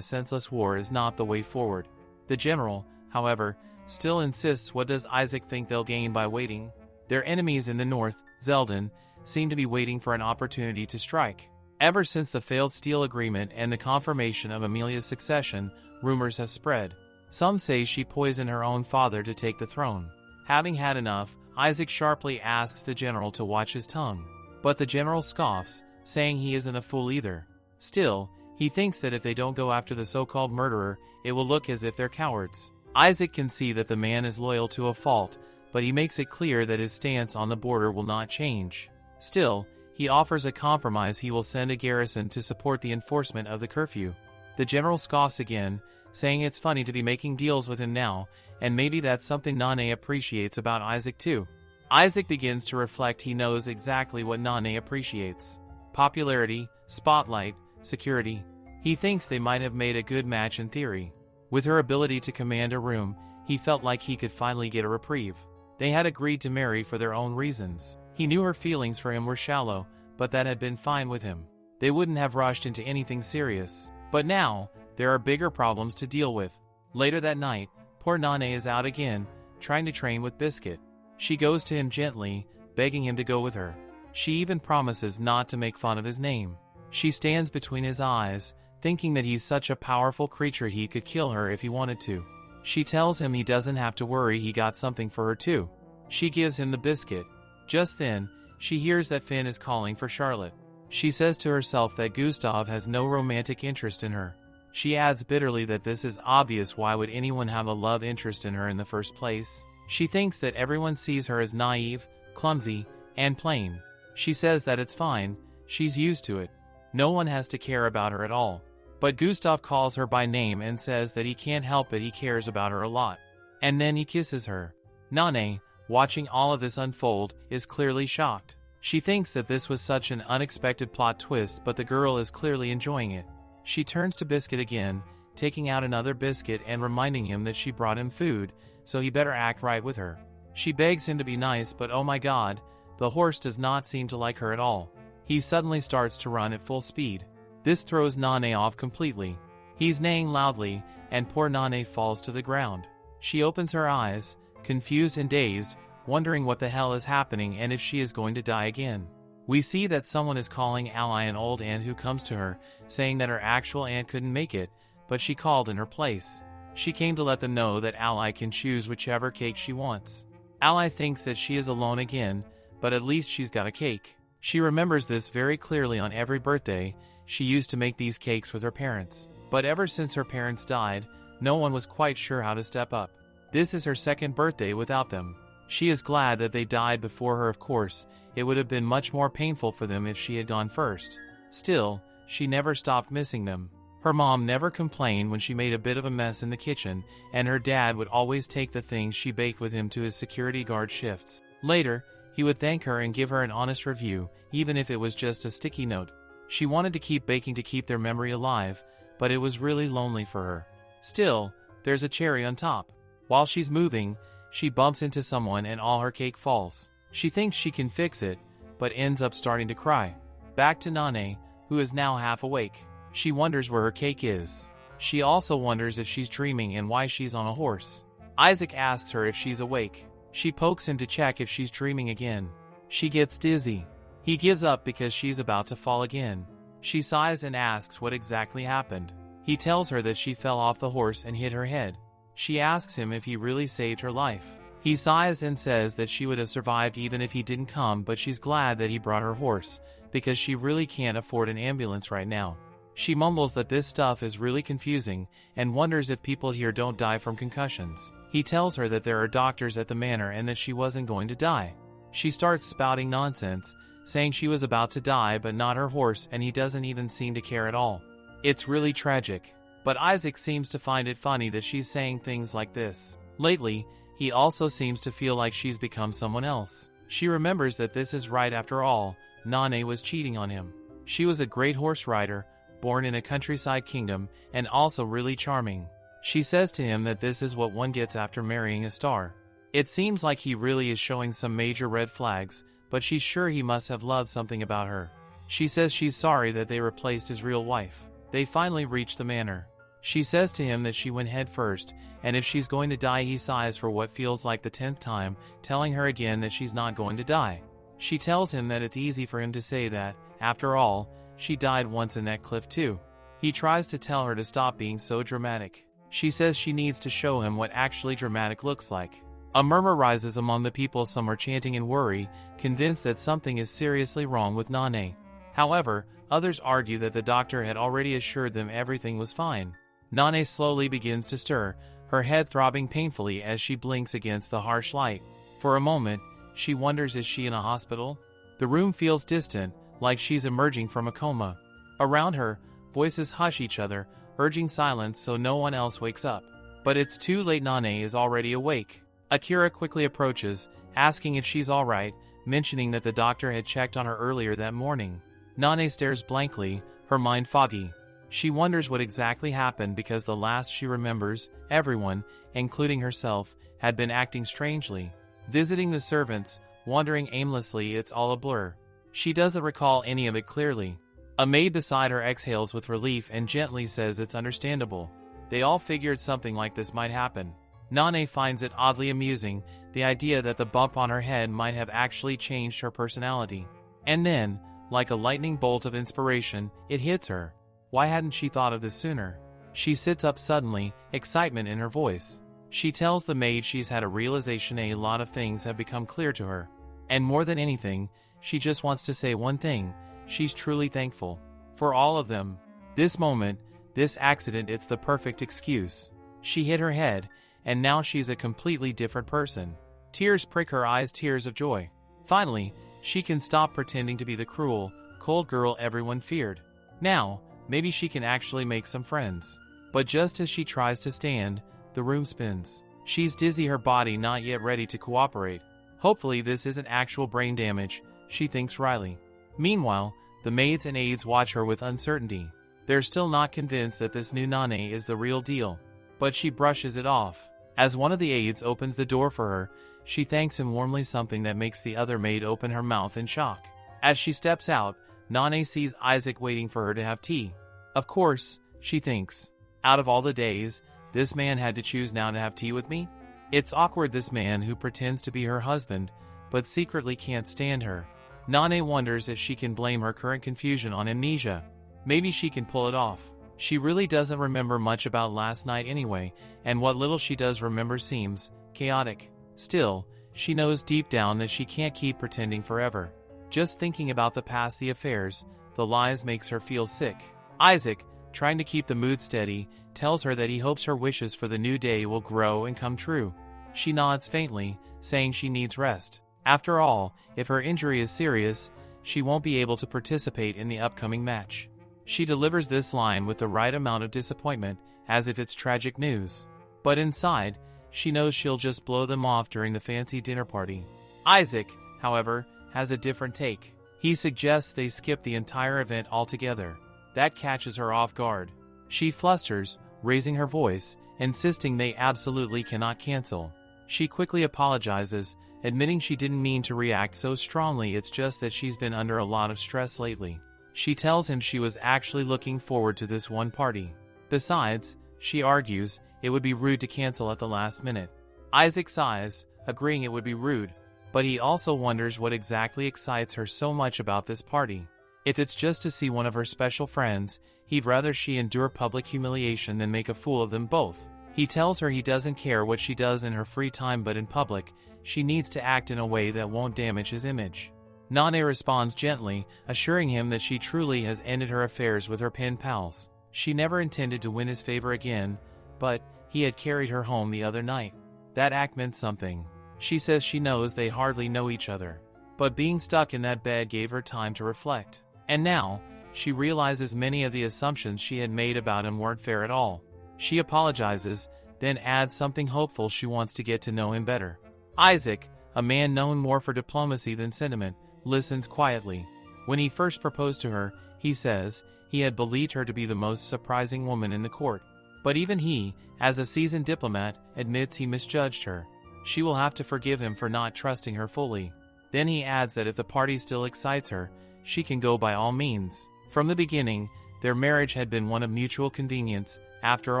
senseless war is not the way forward. The general, however, still insists. What does Isaac think they'll gain by waiting? Their enemies in the north, Zeldin, seem to be waiting for an opportunity to strike. Ever since the failed Steel Agreement and the confirmation of Amelia's succession, rumors have spread. Some say she poisoned her own father to take the throne. Having had enough, Isaac sharply asks the general to watch his tongue. But the general scoffs, saying he isn't a fool either. Still, he thinks that if they don't go after the so-called murderer, it will look as if they're cowards. Isaac can see that the man is loyal to a fault, but he makes it clear that his stance on the border will not change. Still, he offers a compromise. He will send a garrison to support the enforcement of the curfew. The general scoffs again, saying it's funny to be making deals with him now, and maybe that's something Nane appreciates about Isaac too. Isaac begins to reflect. He knows exactly what Nane appreciates. Popularity, spotlight, security. He thinks they might have made a good match in theory. With her ability to command a room, he felt like he could finally get a reprieve. They had agreed to marry for their own reasons. He knew her feelings for him were shallow, but that had been fine with him. They wouldn't have rushed into anything serious. But now, there are bigger problems to deal with. Later that night, poor Nane is out again, trying to train with Biscuit. She goes to him gently, begging him to go with her. She even promises not to make fun of his name. She stands between his eyes, thinking that he's such a powerful creature he could kill her if he wanted to. She tells him he doesn't have to worry, he got something for her too. She gives him the biscuit. Just then, she hears that Finn is calling for Charlotte. She says to herself that Gustav has no romantic interest in her. She adds bitterly that this is obvious. Why would anyone have a love interest in her in the first place? She thinks that everyone sees her as naive, clumsy, and plain. She says that it's fine, she's used to it. No one has to care about her at all. But Gustav calls her by name and says that he can't help it, he cares about her a lot. And then he kisses her. Nane, watching all of this unfold, is clearly shocked. She thinks that this was such an unexpected plot twist, but the girl is clearly enjoying it. She turns to Biscuit again, taking out another biscuit and reminding him that she brought him food, so he better act right with her. She begs him to be nice, but oh my god, the horse does not seem to like her at all. He suddenly starts to run at full speed. This throws Nane off completely. He's neighing loudly, and poor Nane falls to the ground. She opens her eyes, confused and dazed, wondering what the hell is happening and if she is going to die again. We see that someone is calling Ally, an old aunt who comes to her, saying that her actual aunt couldn't make it, but she called in her place. She came to let them know that Ally can choose whichever cake she wants. Ally thinks that she is alone again, but at least she's got a cake. She remembers this very clearly. On every birthday, she used to make these cakes with her parents. But ever since her parents died, no one was quite sure how to step up. This is her second birthday without them. She is glad that they died before her. Of course, it would have been much more painful for them if she had gone first. Still, she never stopped missing them. Her mom never complained when she made a bit of a mess in the kitchen, and her dad would always take the things she baked with him to his security guard shifts. Later, he would thank her and give her an honest review, even if it was just a sticky note. She wanted to keep baking to keep their memory alive, but it was really lonely for her. Still, there's a cherry on top. While she's moving, she bumps into someone and all her cake falls. She thinks she can fix it, but ends up starting to cry. Back to Nane, who is now half awake. She wonders where her cake is. She also wonders if she's dreaming and why she's on a horse. Isaac asks her if she's awake. She pokes him to check if she's dreaming again. She gets dizzy. He gives up because she's about to fall again. She sighs and asks what exactly happened. He tells her that she fell off the horse and hit her head. She asks him if he really saved her life. He sighs and says that she would have survived even if he didn't come, but she's glad that he brought her horse, because she really can't afford an ambulance right now. She mumbles that this stuff is really confusing, and wonders if people here don't die from concussions. He tells her that there are doctors at the manor and that she wasn't going to die. She starts spouting nonsense, saying she was about to die but not her horse, and he doesn't even seem to care at all. It's really tragic. But Isaac seems to find it funny that she's saying things like this. Lately, he also seems to feel like she's become someone else. She remembers that this is right after all. Nane was cheating on him. She was a great horse rider, born in a countryside kingdom, and also really charming. She says to him that this is what one gets after marrying a star. It seems like he really is showing some major red flags, but she's sure he must have loved something about her. She says she's sorry that they replaced his real wife. They finally reach the manor. She says to him that she went head first, and if she's going to die, he sighs for what feels like the 10th time, telling her again that she's not going to die. She tells him that it's easy for him to say that, after all, she died once in that cliff too. He tries to tell her to stop being so dramatic. She says she needs to show him what actually dramatic looks like. A murmur rises among the people, some are chanting in worry, convinced that something is seriously wrong with Nane. However, others argue that the doctor had already assured them everything was fine. Nane slowly begins to stir, her head throbbing painfully as she blinks against the harsh light. For a moment, she wonders, is she in a hospital? The room feels distant, like she's emerging from a coma. Around her, voices hush each other, urging silence so no one else wakes up. But it's too late. Nane is already awake. Akira quickly approaches, asking if she's alright, mentioning that the doctor had checked on her earlier that morning. Nane stares blankly, her mind foggy. She wonders what exactly happened because the last she remembers, everyone, including herself, had been acting strangely. Visiting the servants, wandering aimlessly, it's all a blur. She doesn't recall any of it clearly. A maid beside her exhales with relief and gently says it's understandable. They all figured something like this might happen. Nane finds it oddly amusing, the idea that the bump on her head might have actually changed her personality. And then, like a lightning bolt of inspiration, it hits her. Why hadn't she thought of this sooner? She sits up suddenly, excitement in her voice. She tells the maid she's had a realization, a lot of things have become clear to her. And more than anything, she just wants to say one thing: she's truly thankful. For all of them. This moment, this accident, it's the perfect excuse. She hit her head, and now she's a completely different person. Tears prick her eyes, tears of joy. Finally, she can stop pretending to be the cruel, cold girl everyone feared. Now, maybe she can actually make some friends. But just as she tries to stand, the room spins. She's dizzy, her body not yet ready to cooperate. Hopefully this isn't actual brain damage, she thinks wryly. Meanwhile, the maids and aides watch her with uncertainty. They're still not convinced that this new Nane is the real deal. But she brushes it off. As one of the aides opens the door for her, she thanks him warmly, something that makes the other maid open her mouth in shock. As she steps out, Nane sees Isaac waiting for her to have tea. Of course, she thinks. Out of all the days, this man had to choose now to have tea with me? It's awkward, this man who pretends to be her husband, but secretly can't stand her. Nane wonders if she can blame her current confusion on amnesia. Maybe she can pull it off. She really doesn't remember much about last night anyway, and what little she does remember seems chaotic. Still, she knows deep down that she can't keep pretending forever. Just thinking about the past, the affairs, the lies, makes her feel sick. Isaac, trying to keep the mood steady, tells her that he hopes her wishes for the new day will grow and come true. She nods faintly, saying she needs rest. After all, if her injury is serious, she won't be able to participate in the upcoming match. She delivers this line with the right amount of disappointment, as if it's tragic news. But inside, she knows she'll just blow them off during the fancy dinner party. Isaac, however, has a different take. He suggests they skip the entire event altogether. That catches her off guard. She flusters, raising her voice, insisting they absolutely cannot cancel. She quickly apologizes, admitting she didn't mean to react so strongly, it's just that she's been under a lot of stress lately. She tells him she was actually looking forward to this one party. Besides, she argues, it would be rude to cancel at the last minute. Isaac sighs, agreeing it would be rude, but he also wonders what exactly excites her so much about this party. If it's just to see one of her special friends, he'd rather she endure public humiliation than make a fool of them both. He tells her he doesn't care what she does in her free time, but in public, she needs to act in a way that won't damage his image. Nane responds gently, assuring him that she truly has ended her affairs with her pen pals. She never intended to win his favor again, but he had carried her home the other night. That act meant something. She says she knows they hardly know each other, but being stuck in that bed gave her time to reflect. And now, she realizes many of the assumptions she had made about him weren't fair at all. She apologizes, then adds something hopeful: she wants to get to know him better. Isaac, a man known more for diplomacy than sentiment, listens quietly. When he first proposed to her, he says, he had believed her to be the most surprising woman in the court. But even he, as a seasoned diplomat, admits he misjudged her. She will have to forgive him for not trusting her fully. Then he adds that if the party still excites her, she can go by all means. From the beginning, their marriage had been one of mutual convenience, after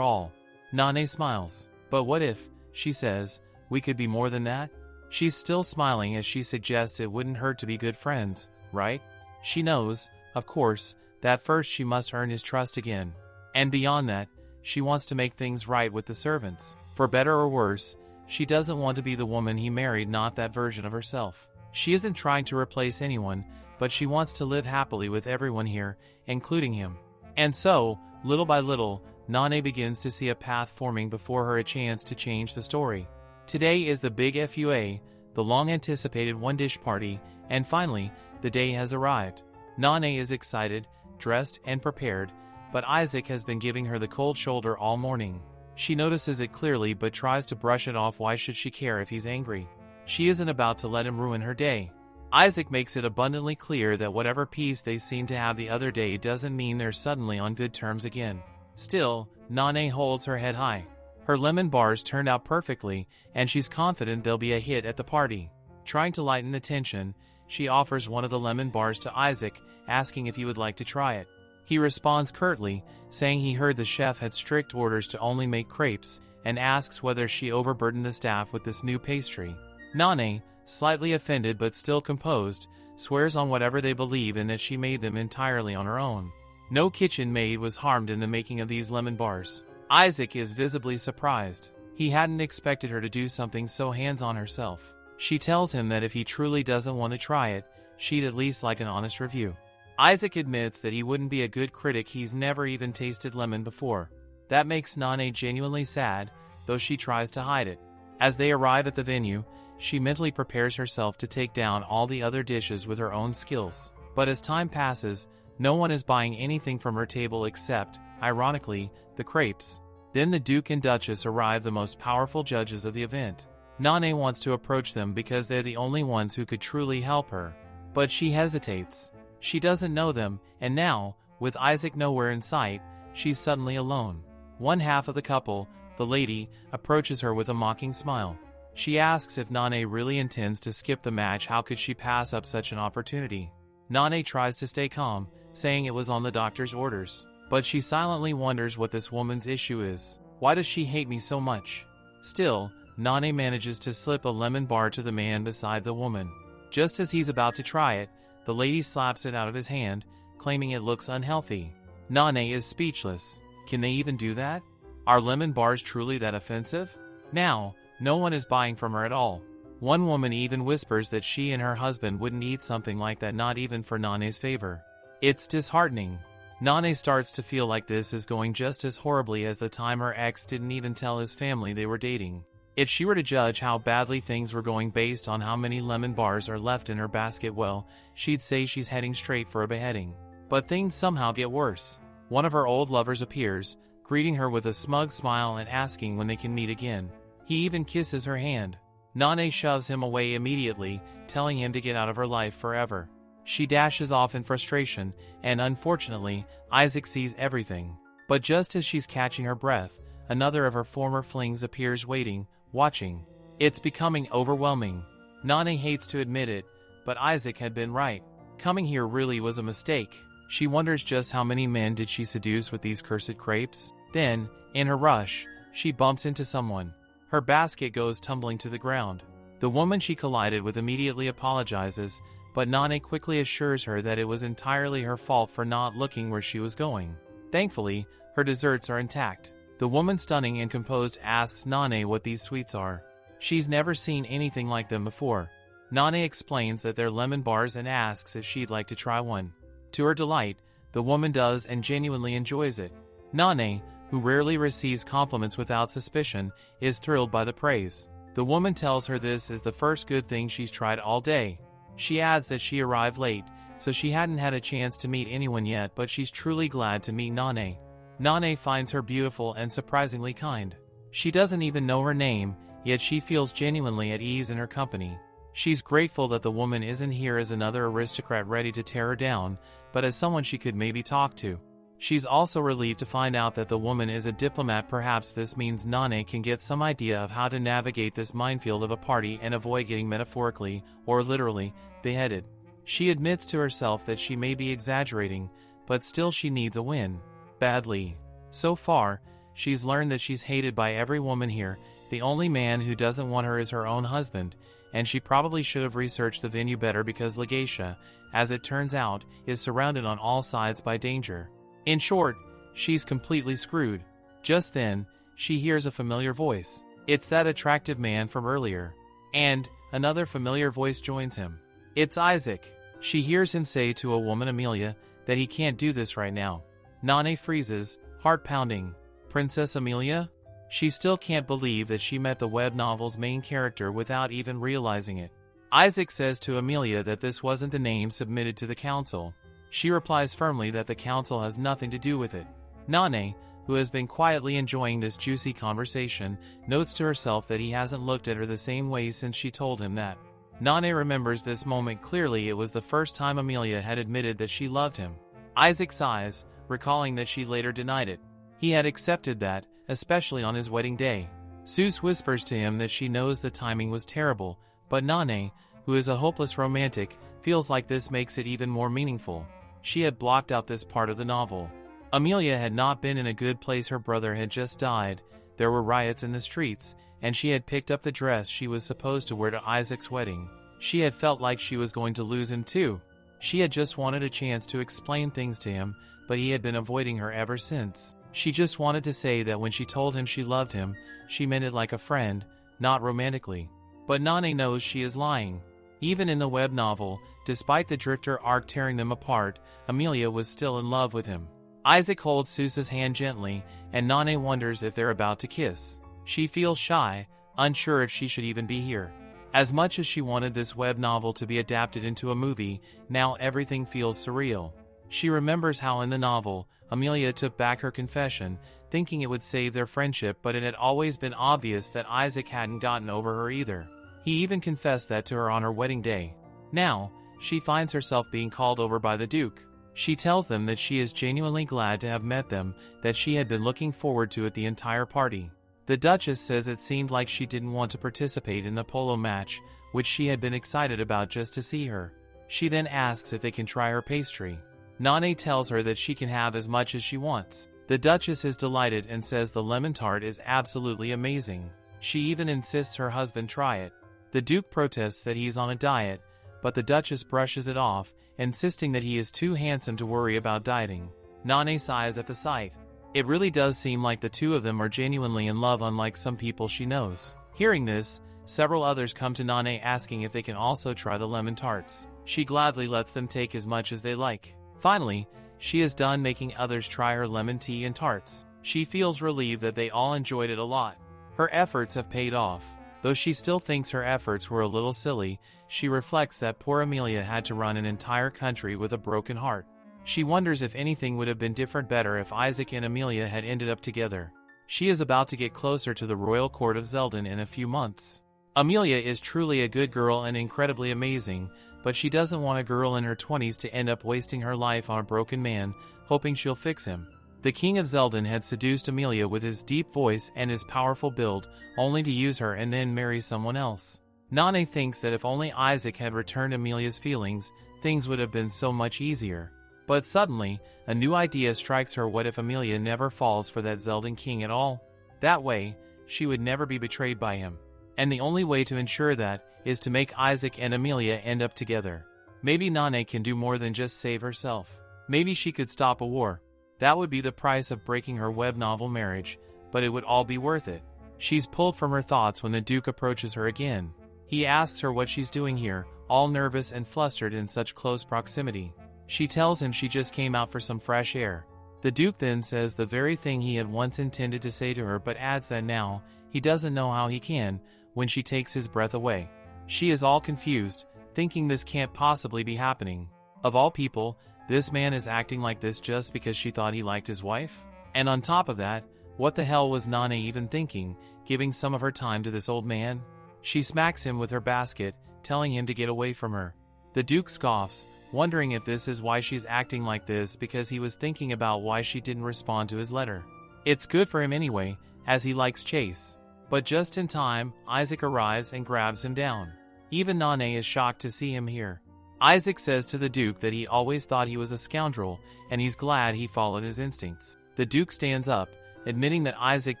all. Nane smiles. But what if, she says, we could be more than that? She's still smiling as she suggests it wouldn't hurt to be good friends, right? She knows, of course, that first she must earn his trust again. And beyond that, she wants to make things right with the servants. For better or worse, she doesn't want to be the woman he married, not that version of herself. She isn't trying to replace anyone, but she wants to live happily with everyone here, including him. And so, little by little, Nane begins to see a path forming before her, a chance to change the story. Today is the big FUA, the long-anticipated one-dish party, and finally, the day has arrived. Nane is excited, dressed, and prepared, but Isaac has been giving her the cold shoulder all morning. She notices it clearly but tries to brush it off. Why should she care if he's angry? She isn't about to let him ruin her day. Isaac makes it abundantly clear that whatever peace they seemed to have the other day doesn't mean they're suddenly on good terms again. Still, Nane holds her head high. Her lemon bars turned out perfectly, and she's confident they'll be a hit at the party. Trying to lighten the tension, she offers one of the lemon bars to Isaac, asking if he would like to try it. He responds curtly, saying he heard the chef had strict orders to only make crepes, and asks whether she overburdened the staff with this new pastry. Nane, slightly offended but still composed, swears on whatever they believe and that she made them entirely on her own. No kitchen maid was harmed in the making of these lemon bars. Isaac is visibly surprised. He hadn't expected her to do something so hands-on herself. She tells him that if he truly doesn't want to try it, she'd at least like an honest review. Isaac admits that he wouldn't be a good critic, he's never even tasted lemon before. That makes Nane genuinely sad, though she tries to hide it. As they arrive at the venue, she mentally prepares herself to take down all the other dishes with her own skills. But as time passes, no one is buying anything from her table except, ironically, the crepes. Then the Duke and Duchess arrive, the most powerful judges of the event. Nane wants to approach them because they're the only ones who could truly help her. But she hesitates. She doesn't know them, and now, with Isaac nowhere in sight, she's suddenly alone. One half of the couple, the lady, approaches her with a mocking smile. She asks if Nane really intends to skip the match. How could she pass up such an opportunity? Nane tries to stay calm, saying it was on the doctor's orders. But she silently wonders what this woman's issue is. Why does she hate me so much? Still, Nane manages to slip a lemon bar to the man beside the woman. Just as he's about to try it, the lady slaps it out of his hand, claiming it looks unhealthy. Nane is speechless. Can they even do that? Are lemon bars truly that offensive? Now, no one is buying from her at all. One woman even whispers that she and her husband wouldn't eat something like that, not even for Nane's favor. It's disheartening. Nane starts to feel like this is going just as horribly as the time her ex didn't even tell his family they were dating. If she were to judge how badly things were going based on how many lemon bars are left in her basket, well, she'd say she's heading straight for a beheading. But things somehow get worse. One of her old lovers appears, greeting her with a smug smile and asking when they can meet again. He even kisses her hand. Nane shoves him away immediately, telling him to get out of her life forever. She dashes off in frustration, and unfortunately, Isaac sees everything. But just as she's catching her breath, another of her former flings appears waiting, watching. It's becoming overwhelming. Nane hates to admit it, but Isaac had been right. Coming here really was a mistake. She wonders just how many men did she seduce with these cursed crepes. Then, in her rush, she bumps into someone. Her basket goes tumbling to the ground. The woman she collided with immediately apologizes, but Nane quickly assures her that it was entirely her fault for not looking where she was going. Thankfully, her desserts are intact. The woman, stunning and composed, asks Nane what these sweets are. She's never seen anything like them before. Nane explains that they're lemon bars and asks if she'd like to try one. To her delight, the woman does and genuinely enjoys it. Nane, who rarely receives compliments without suspicion, is thrilled by the praise. The woman tells her this is the first good thing she's tried all day. She adds that she arrived late, so she hadn't had a chance to meet anyone yet, but she's truly glad to meet Nane. Nane finds her beautiful and surprisingly kind. She doesn't even know her name, yet she feels genuinely at ease in her company. She's grateful that the woman isn't here as another aristocrat ready to tear her down, but as someone she could maybe talk to. She's also relieved to find out that the woman is a diplomat. Perhaps this means Nane can get some idea of how to navigate this minefield of a party and avoid getting metaphorically, or literally, beheaded. She admits to herself that she may be exaggerating, but still she needs a win. Badly. So far, she's learned that she's hated by every woman here. The only man who doesn't want her is her own husband, and she probably should have researched the venue better because Legacia, as it turns out, is surrounded on all sides by danger. In short, she's completely screwed. Just then, she hears a familiar voice. It's that attractive man from earlier. And another familiar voice joins him. It's Isaac. She hears him say to a woman, Amelia, that he can't do this right now. Nane freezes, heart pounding. Princess Amelia? She still can't believe that she met the web novel's main character without even realizing it. Isaac says to Amelia that this wasn't the name submitted to the council. She replies firmly that the council has nothing to do with it. Nane, who has been quietly enjoying this juicy conversation, notes to herself that he hasn't looked at her the same way since she told him that. Nane remembers this moment clearly. It was the first time Amelia had admitted that she loved him. Isaac sighs, recalling that she later denied it. He had accepted that, especially on his wedding day. Seuss whispers to him that she knows the timing was terrible, but Nane, who is a hopeless romantic, feels like this makes it even more meaningful. She had blocked out this part of the novel. Amelia had not been in a good place. Her brother had just died, there were riots in the streets, and she had picked up the dress she was supposed to wear to Isaac's wedding. She had felt like she was going to lose him too. She had just wanted a chance to explain things to him, but he had been avoiding her ever since. She just wanted to say that when she told him she loved him, she meant it like a friend, not romantically. But Nane knows she is lying. Even in the web novel, despite the Drifter arc tearing them apart, Amelia was still in love with him. Isaac holds Seuss's hand gently, and Nane wonders if they're about to kiss. She feels shy, unsure if she should even be here. As much as she wanted this web novel to be adapted into a movie, now everything feels surreal. She remembers how in the novel, Amelia took back her confession, thinking it would save their friendship, but it had always been obvious that Isaac hadn't gotten over her either. He even confessed that to her on her wedding day. Now, she finds herself being called over by the Duke. She tells them that she is genuinely glad to have met them, that she had been looking forward to it the entire party. The Duchess says it seemed like she didn't want to participate in the polo match, which she had been excited about just to see her. She then asks if they can try her pastry. Nane tells her that she can have as much as she wants. The Duchess is delighted and says the lemon tart is absolutely amazing. She even insists her husband try it. The Duke protests that he's on a diet, but the Duchess brushes it off, insisting that he is too handsome to worry about dieting. Nane sighs at the sight. It really does seem like the two of them are genuinely in love, unlike some people she knows. Hearing this, several others come to Nane asking if they can also try the lemon tarts. She gladly lets them take as much as they like. Finally, she is done making others try her lemon tea and tarts. She feels relieved that they all enjoyed it a lot. Her efforts have paid off. Though she still thinks her efforts were a little silly, she reflects that poor Amelia had to run an entire country with a broken heart. She wonders if anything would have been different better if Isaac and Amelia had ended up together. She is about to get closer to the royal court of Zeldan in a few months. Amelia is truly a good girl and incredibly amazing, but she doesn't want a girl in her 20s to end up wasting her life on a broken man, hoping she'll fix him. The king of Zeldan had seduced Amelia with his deep voice and his powerful build, only to use her and then marry someone else. Nane thinks that if only Isaac had returned Amelia's feelings, things would have been so much easier. But suddenly, a new idea strikes her. What if Amelia never falls for that Zeldan king at all? That way, she would never be betrayed by him. And the only way to ensure that is to make Isaac and Amelia end up together. Maybe Nane can do more than just save herself. Maybe she could stop a war. That would be the price of breaking her web novel marriage, but it would all be worth it. She's pulled from her thoughts when the Duke approaches her again. He asks her what she's doing here, all nervous and flustered in such close proximity. She tells him she just came out for some fresh air. The Duke then says the very thing he had once intended to say to her, but adds that now, he doesn't know how he can, when she takes his breath away. She is all confused, thinking this can't possibly be happening. Of all people, this man is acting like this just because she thought he liked his wife? And on top of that, what the hell was Nane even thinking, giving some of her time to this old man? She smacks him with her basket, telling him to get away from her. The Duke scoffs, wondering if this is why she's acting like this, because he was thinking about why she didn't respond to his letter. It's good for him anyway, as he likes chase. But just in time, Isaac arrives and grabs him down. Even Nane is shocked to see him here. Isaac says to the Duke that he always thought he was a scoundrel, and he's glad he followed his instincts. The Duke stands up, admitting that Isaac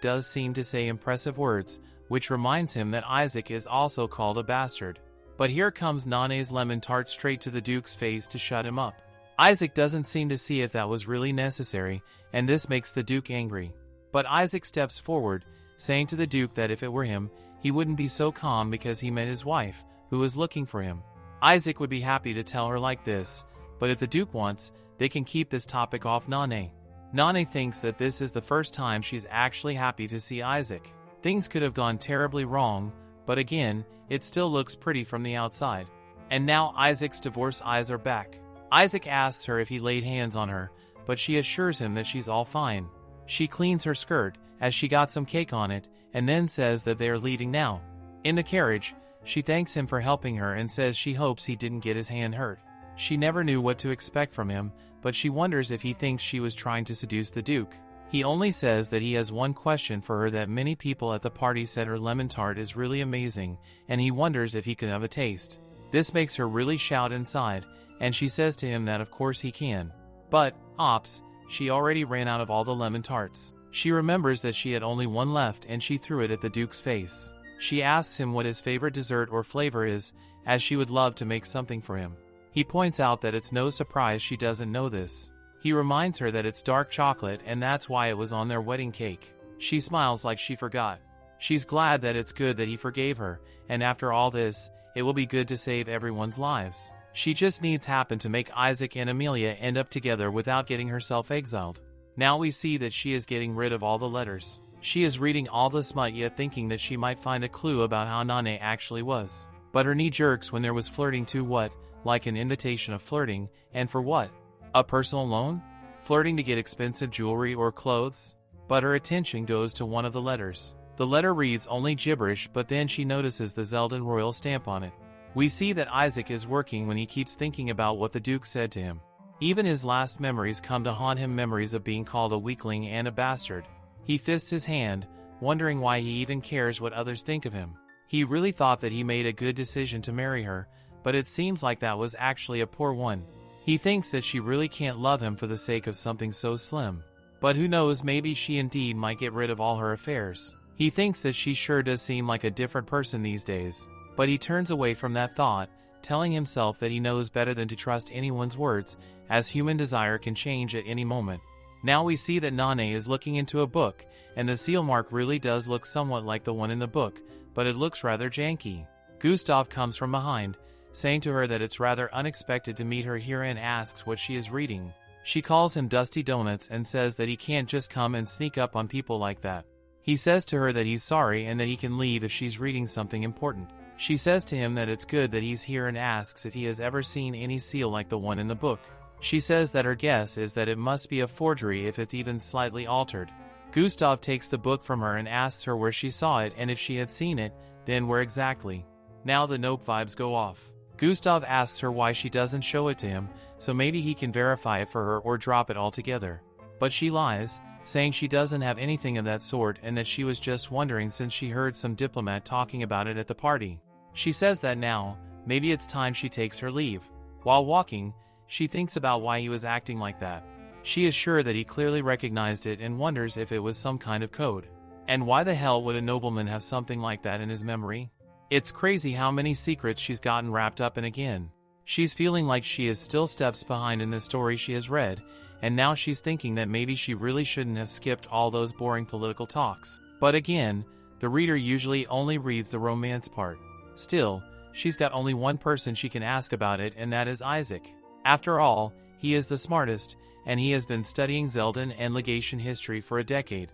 does seem to say impressive words, which reminds him that Isaac is also called a bastard. But here comes Nane's lemon tart straight to the Duke's face to shut him up. Isaac doesn't seem to see if that was really necessary, and this makes the Duke angry. But Isaac steps forward, saying to the Duke that if it were him, he wouldn't be so calm because he met his wife, who was looking for him. Isaac would be happy to tell her like this, but if the Duke wants, they can keep this topic off Nane. Nane thinks that this is the first time she's actually happy to see Isaac. Things could have gone terribly wrong, but again, it still looks pretty from the outside. And now Isaac's divorce eyes are back. Isaac asks her if he laid hands on her, but she assures him that she's all fine. She cleans her skirt, as she got some cake on it, and then says that they are leaving now. In the carriage, she thanks him for helping her and says she hopes he didn't get his hand hurt. She never knew what to expect from him, but she wonders if he thinks she was trying to seduce the Duke. He only says that he has one question for her, that many people at the party said her lemon tart is really amazing, and he wonders if he could have a taste. This makes her really shout inside, and she says to him that of course he can. But, ops, she already ran out of all the lemon tarts. She remembers that she had only one left and she threw it at the Duke's face. She asks him what his favorite dessert or flavor is, as she would love to make something for him. He points out that it's no surprise she doesn't know this. He reminds her that it's dark chocolate and that's why it was on their wedding cake. She smiles like she forgot. She's glad that it's good that he forgave her, and after all this, it will be good to save everyone's lives. She just needs happen to make Isaac and Amelia end up together without getting herself exiled. Now we see that she is getting rid of all the letters. She is reading all the smut, yet thinking that she might find a clue about how Nane actually was. But her knee jerks when there was flirting too. What? Like an invitation of flirting, and for what? A personal loan? Flirting to get expensive jewelry or clothes? But her attention goes to one of the letters. The letter reads only gibberish, but then she notices the Zeldan royal stamp on it. We see that Isaac is working when he keeps thinking about what the Duke said to him. Even his last memories come to haunt him, memories of being called a weakling and a bastard. He fists his hand, wondering why he even cares what others think of him. He really thought that he made a good decision to marry her, but it seems like that was actually a poor one. He thinks that she really can't love him for the sake of something so slim. But who knows, maybe she indeed might get rid of all her affairs. He thinks that she sure does seem like a different person these days. But he turns away from that thought, telling himself that he knows better than to trust anyone's words, as human desire can change at any moment. Now we see that Nane is looking into a book, and the seal mark really does look somewhat like the one in the book, but it looks rather janky. Gustav comes from behind, saying to her that it's rather unexpected to meet her here, and asks what she is reading. She calls him Dusty Donuts and says that he can't just come and sneak up on people like that. He says to her that he's sorry and that he can leave if she's reading something important. She says to him that it's good that he's here and asks if he has ever seen any seal like the one in the book. She says that her guess is that it must be a forgery if it's even slightly altered. Gustav takes the book from her and asks her where she saw it and if she had seen it, then where exactly. Now the nope vibes go off. Gustav asks her why she doesn't show it to him, so maybe he can verify it for her or drop it altogether. But she lies, saying she doesn't have anything of that sort and that she was just wondering since she heard some diplomat talking about it at the party. She says that now, maybe it's time she takes her leave. While walking, she thinks about why he was acting like that. She is sure that he clearly recognized it and wonders if it was some kind of code. And why the hell would a nobleman have something like that in his memory? It's crazy how many secrets she's gotten wrapped up in again. She's feeling like she is still steps behind in the story she has read, and now she's thinking that maybe she really shouldn't have skipped all those boring political talks. But again, the reader usually only reads the romance part. Still, she's got only one person she can ask about it, and that is Isaac. After all, he is the smartest, and he has been studying Zeldin and legation history for a decade.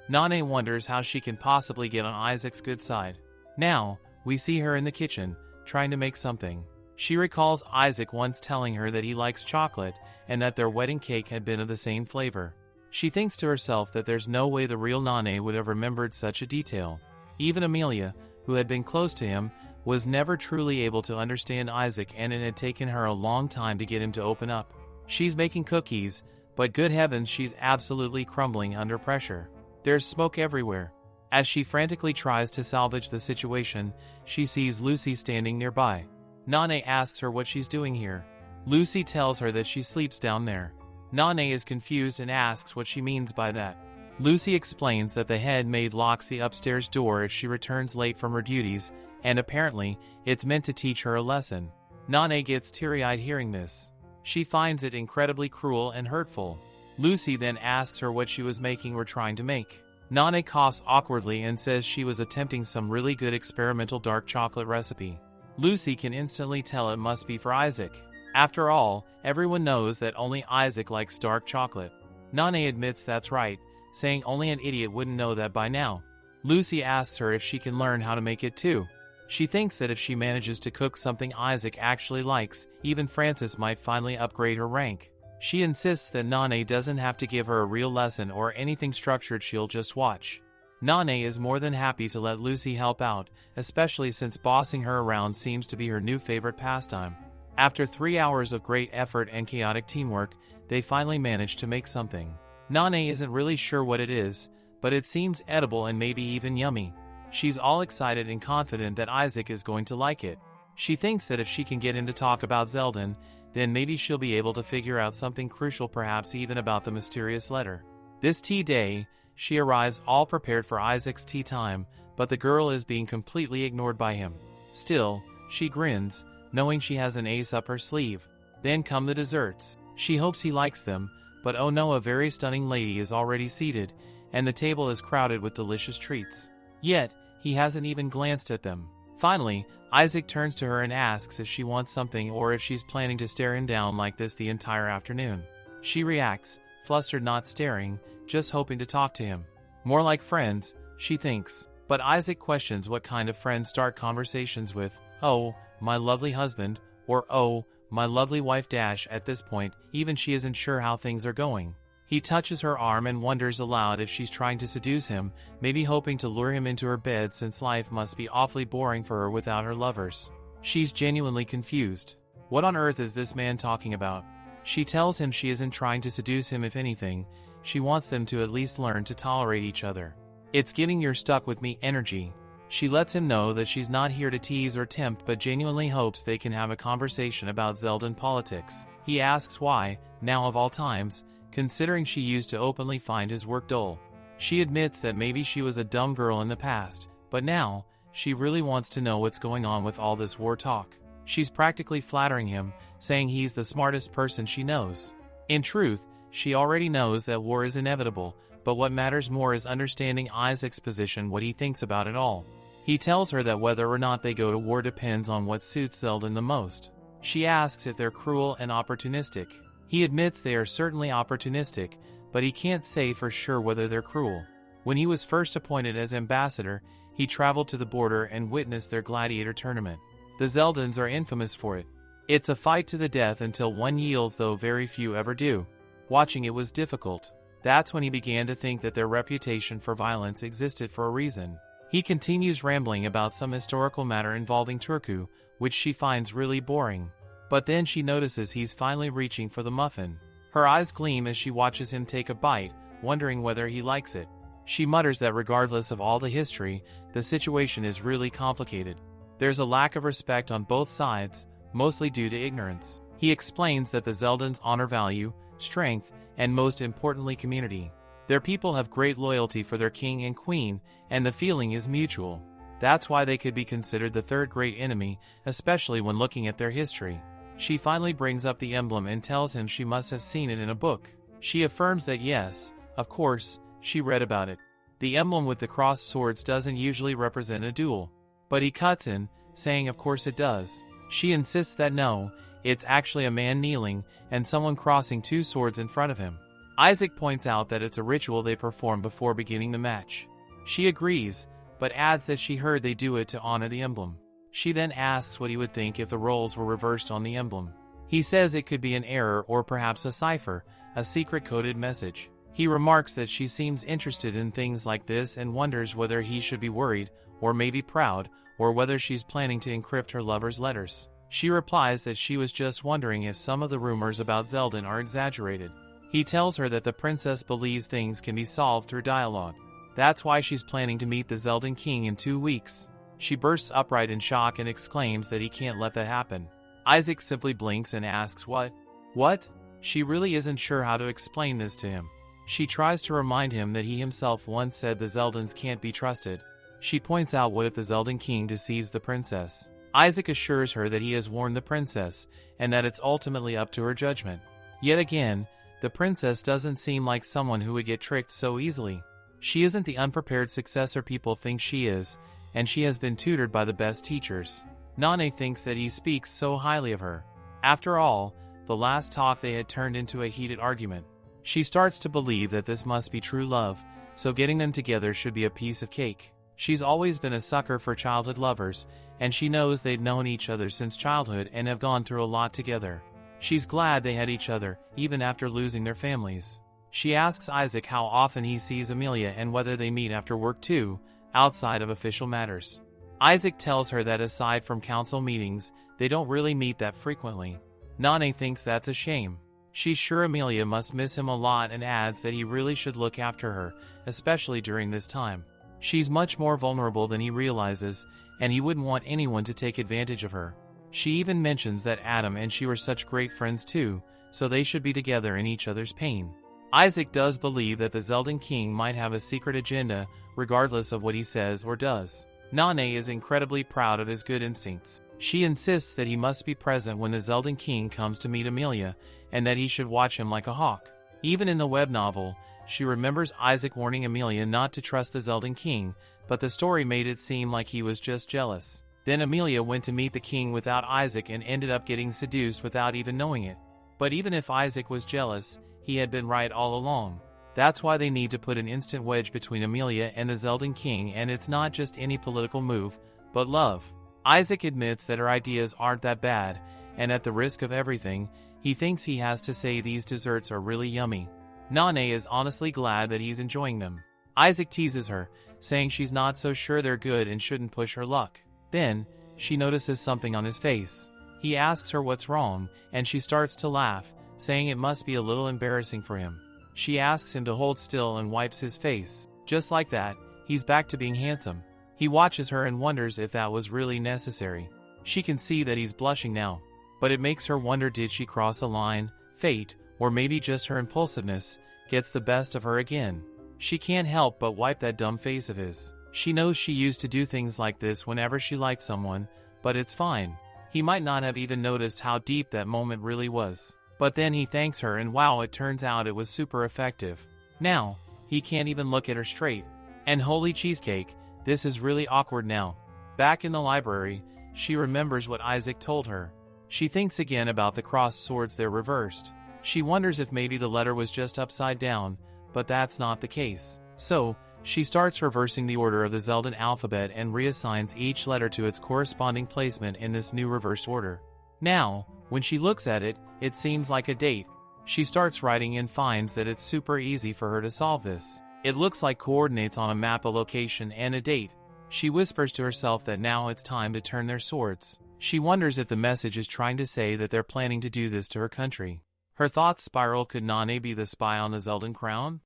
Nane wonders how she can possibly get on Isaac's good side. Now, we see her in the kitchen, trying to make something. She recalls Isaac once telling her that he likes chocolate, and that their wedding cake had been of the same flavor. She thinks to herself that there's no way the real Nane would have remembered such a detail. Even Amelia, who had been close to him, was never truly able to understand Isaac, and it had taken her a long time to get him to open up. She's making cookies, but good heavens, she's absolutely crumbling under pressure. There's smoke everywhere. As she frantically tries to salvage the situation, she sees Lucy standing nearby. Nane asks her what she's doing here. Lucy tells her that she sleeps down there. Nane is confused and asks what she means by that. Lucy explains that the head maid locks the upstairs door if she returns late from her duties, and apparently, it's meant to teach her a lesson. Nane gets teary-eyed hearing this. She finds it incredibly cruel and hurtful. Lucy then asks her what she was making or trying to make. Nane coughs awkwardly and says she was attempting some really good experimental dark chocolate recipe. Lucy can instantly tell it must be for Isaac. After all, everyone knows that only Isaac likes dark chocolate. Nane admits that's right, saying only an idiot wouldn't know that by now. Lucy asks her if she can learn how to make it too. She thinks that if she manages to cook something Isaac actually likes, even Frances might finally upgrade her rank. She insists that Nane doesn't have to give her a real lesson or anything structured, she'll just watch. Nane is more than happy to let Lucy help out, especially since bossing her around seems to be her new favorite pastime. After 3 hours of great effort and chaotic teamwork, they finally manage to make something. Nane isn't really sure what it is, but it seems edible and maybe even yummy. She's all excited and confident that Isaac is going to like it. She thinks that if she can get him to talk about Zeldin, then maybe she'll be able to figure out something crucial, perhaps even about the mysterious letter. This tea day, she arrives all prepared for Isaac's tea time, but the girl is being completely ignored by him. Still, she grins, knowing she has an ace up her sleeve. Then come the desserts. She hopes he likes them, but oh no, a very stunning lady is already seated, and the table is crowded with delicious treats. Yet, he hasn't even glanced at them. Finally, Isaac turns to her and asks if she wants something or if she's planning to stare him down like this the entire afternoon. She reacts, flustered, not staring, just hoping to talk to him. More like friends, she thinks. But Isaac questions what kind of friends start conversations with, "Oh, my lovely husband," or "Oh, my lovely wife." At this point, even she isn't sure how things are going. He touches her arm and wonders aloud if she's trying to seduce him, maybe hoping to lure him into her bed since life must be awfully boring for her without her lovers. She's genuinely confused. What on earth is this man talking about? She tells him she isn't trying to seduce him. If anything, she wants them to at least learn to tolerate each other. It's getting your stuck with me energy. She lets him know that she's not here to tease or tempt, but genuinely hopes they can have a conversation about Zeldin politics. He asks why, now of all times, considering she used to openly find his work dull. She admits that maybe she was a dumb girl in the past, but now, she really wants to know what's going on with all this war talk. She's practically flattering him, saying he's the smartest person she knows. In truth, she already knows that war is inevitable, but what matters more is understanding Isaac's position, what he thinks about it all. He tells her that whether or not they go to war depends on what suits Zeldin the most. She asks if they're cruel and opportunistic. He admits they are certainly opportunistic, but he can't say for sure whether they're cruel. When he was first appointed as ambassador, he traveled to the border and witnessed their gladiator tournament. The Zeldins are infamous for it. It's a fight to the death until one yields, though very few ever do. Watching it was difficult. That's when he began to think that their reputation for violence existed for a reason. He continues rambling about some historical matter involving Turku, which she finds really boring. But then she notices he's finally reaching for the muffin. Her eyes gleam as she watches him take a bite, wondering whether he likes it. She mutters that regardless of all the history, the situation is really complicated. There's a lack of respect on both sides, mostly due to ignorance. He explains that the Zeldans honor value, strength, and most importantly community. Their people have great loyalty for their king and queen, and the feeling is mutual. That's why they could be considered the third great enemy, especially when looking at their history. She finally brings up the emblem and tells him she must have seen it in a book. She affirms that yes, of course, she read about it. The emblem with the crossed swords doesn't usually represent a duel. But he cuts in, saying of course it does. She insists that no, it's actually a man kneeling, and someone crossing two swords in front of him. Isaac points out that it's a ritual they perform before beginning the match. She agrees, but adds that she heard they do it to honor the emblem. She then asks what he would think if the roles were reversed on the emblem. He says it could be an error or perhaps a cipher, a secret coded message. He remarks that she seems interested in things like this and wonders whether he should be worried, or maybe proud, or whether she's planning to encrypt her lover's letters. She replies that she was just wondering if some of the rumors about Zeldan are exaggerated. He tells her that the princess believes things can be solved through dialogue. That's why she's planning to meet the Zeldan king in 2 weeks. She bursts upright in shock and exclaims that he can't let that happen. Isaac simply blinks and asks what? What? She really isn't sure how to explain this to him. She tries to remind him that he himself once said the Zeldans can't be trusted. She points out what if the Zeldan king deceives the princess. Isaac assures her that he has warned the princess, and that it's ultimately up to her judgment. Yet again, the princess doesn't seem like someone who would get tricked so easily. She isn't the unprepared successor people think she is, and she has been tutored by the best teachers. Nane thinks that he speaks so highly of her. After all, the last talk they had turned into a heated argument. She starts to believe that this must be true love, so getting them together should be a piece of cake. She's always been a sucker for childhood lovers, and she knows they'd known each other since childhood and have gone through a lot together. She's glad they had each other, even after losing their families. She asks Isaac how often he sees Amelia and whether they meet after work too, outside of official matters. Isaac tells her that aside from council meetings, they don't really meet that frequently. Nane thinks that's a shame. She's sure Amelia must miss him a lot and adds that he really should look after her, especially during this time. She's much more vulnerable than he realizes, and he wouldn't want anyone to take advantage of her. She even mentions that Adam and she were such great friends too, so they should be together in each other's pain. Isaac does believe that the Zeldan king might have a secret agenda, regardless of what he says or does. Nane is incredibly proud of his good instincts. She insists that he must be present when the Zeldan king comes to meet Amelia, and that he should watch him like a hawk. Even in the web novel, she remembers Isaac warning Amelia not to trust the Zeldan king, but the story made it seem like he was just jealous. Then Amelia went to meet the king without Isaac and ended up getting seduced without even knowing it. But even if Isaac was jealous, he had been right all along. That's why they need to put an instant wedge between Amelia and the Zeldan king, and it's not just any political move, but love. Isaac admits that her ideas aren't that bad, and at the risk of everything, he thinks he has to say these desserts are really yummy. Nane is honestly glad that he's enjoying them. Isaac teases her, saying she's not so sure they're good and shouldn't push her luck. Then, she notices something on his face. He asks her what's wrong, and she starts to laugh, saying it must be a little embarrassing for him. She asks him to hold still and wipes his face. Just like that, he's back to being handsome. He watches her and wonders if that was really necessary. She can see that he's blushing now, but it makes her wonder, did she cross a line, fate, or maybe just her impulsiveness gets the best of her again. She can't help but wipe that dumb face of his. She knows she used to do things like this whenever she liked someone, but it's fine. He might not have even noticed how deep that moment really was. But then he thanks her and wow, it turns out it was super effective. Now, he can't even look at her straight. And holy cheesecake, this is really awkward now. Back in the library, she remembers what Isaac told her. She thinks again about the crossed swords they're reversed. She wonders if maybe the letter was just upside down, but that's not the case. So, she starts reversing the order of the Zeldan alphabet and reassigns each letter to its corresponding placement in this new reversed order. Now, when she looks at it, it seems like a date. She starts writing and finds that it's super easy for her to solve this. It looks like coordinates on a map, a location, and a date. She whispers to herself that now it's time to turn their swords. She wonders if the message is trying to say that they're planning to do this to her country. Her thoughts spiral. Could Nane be the spy on the Zeldan crown?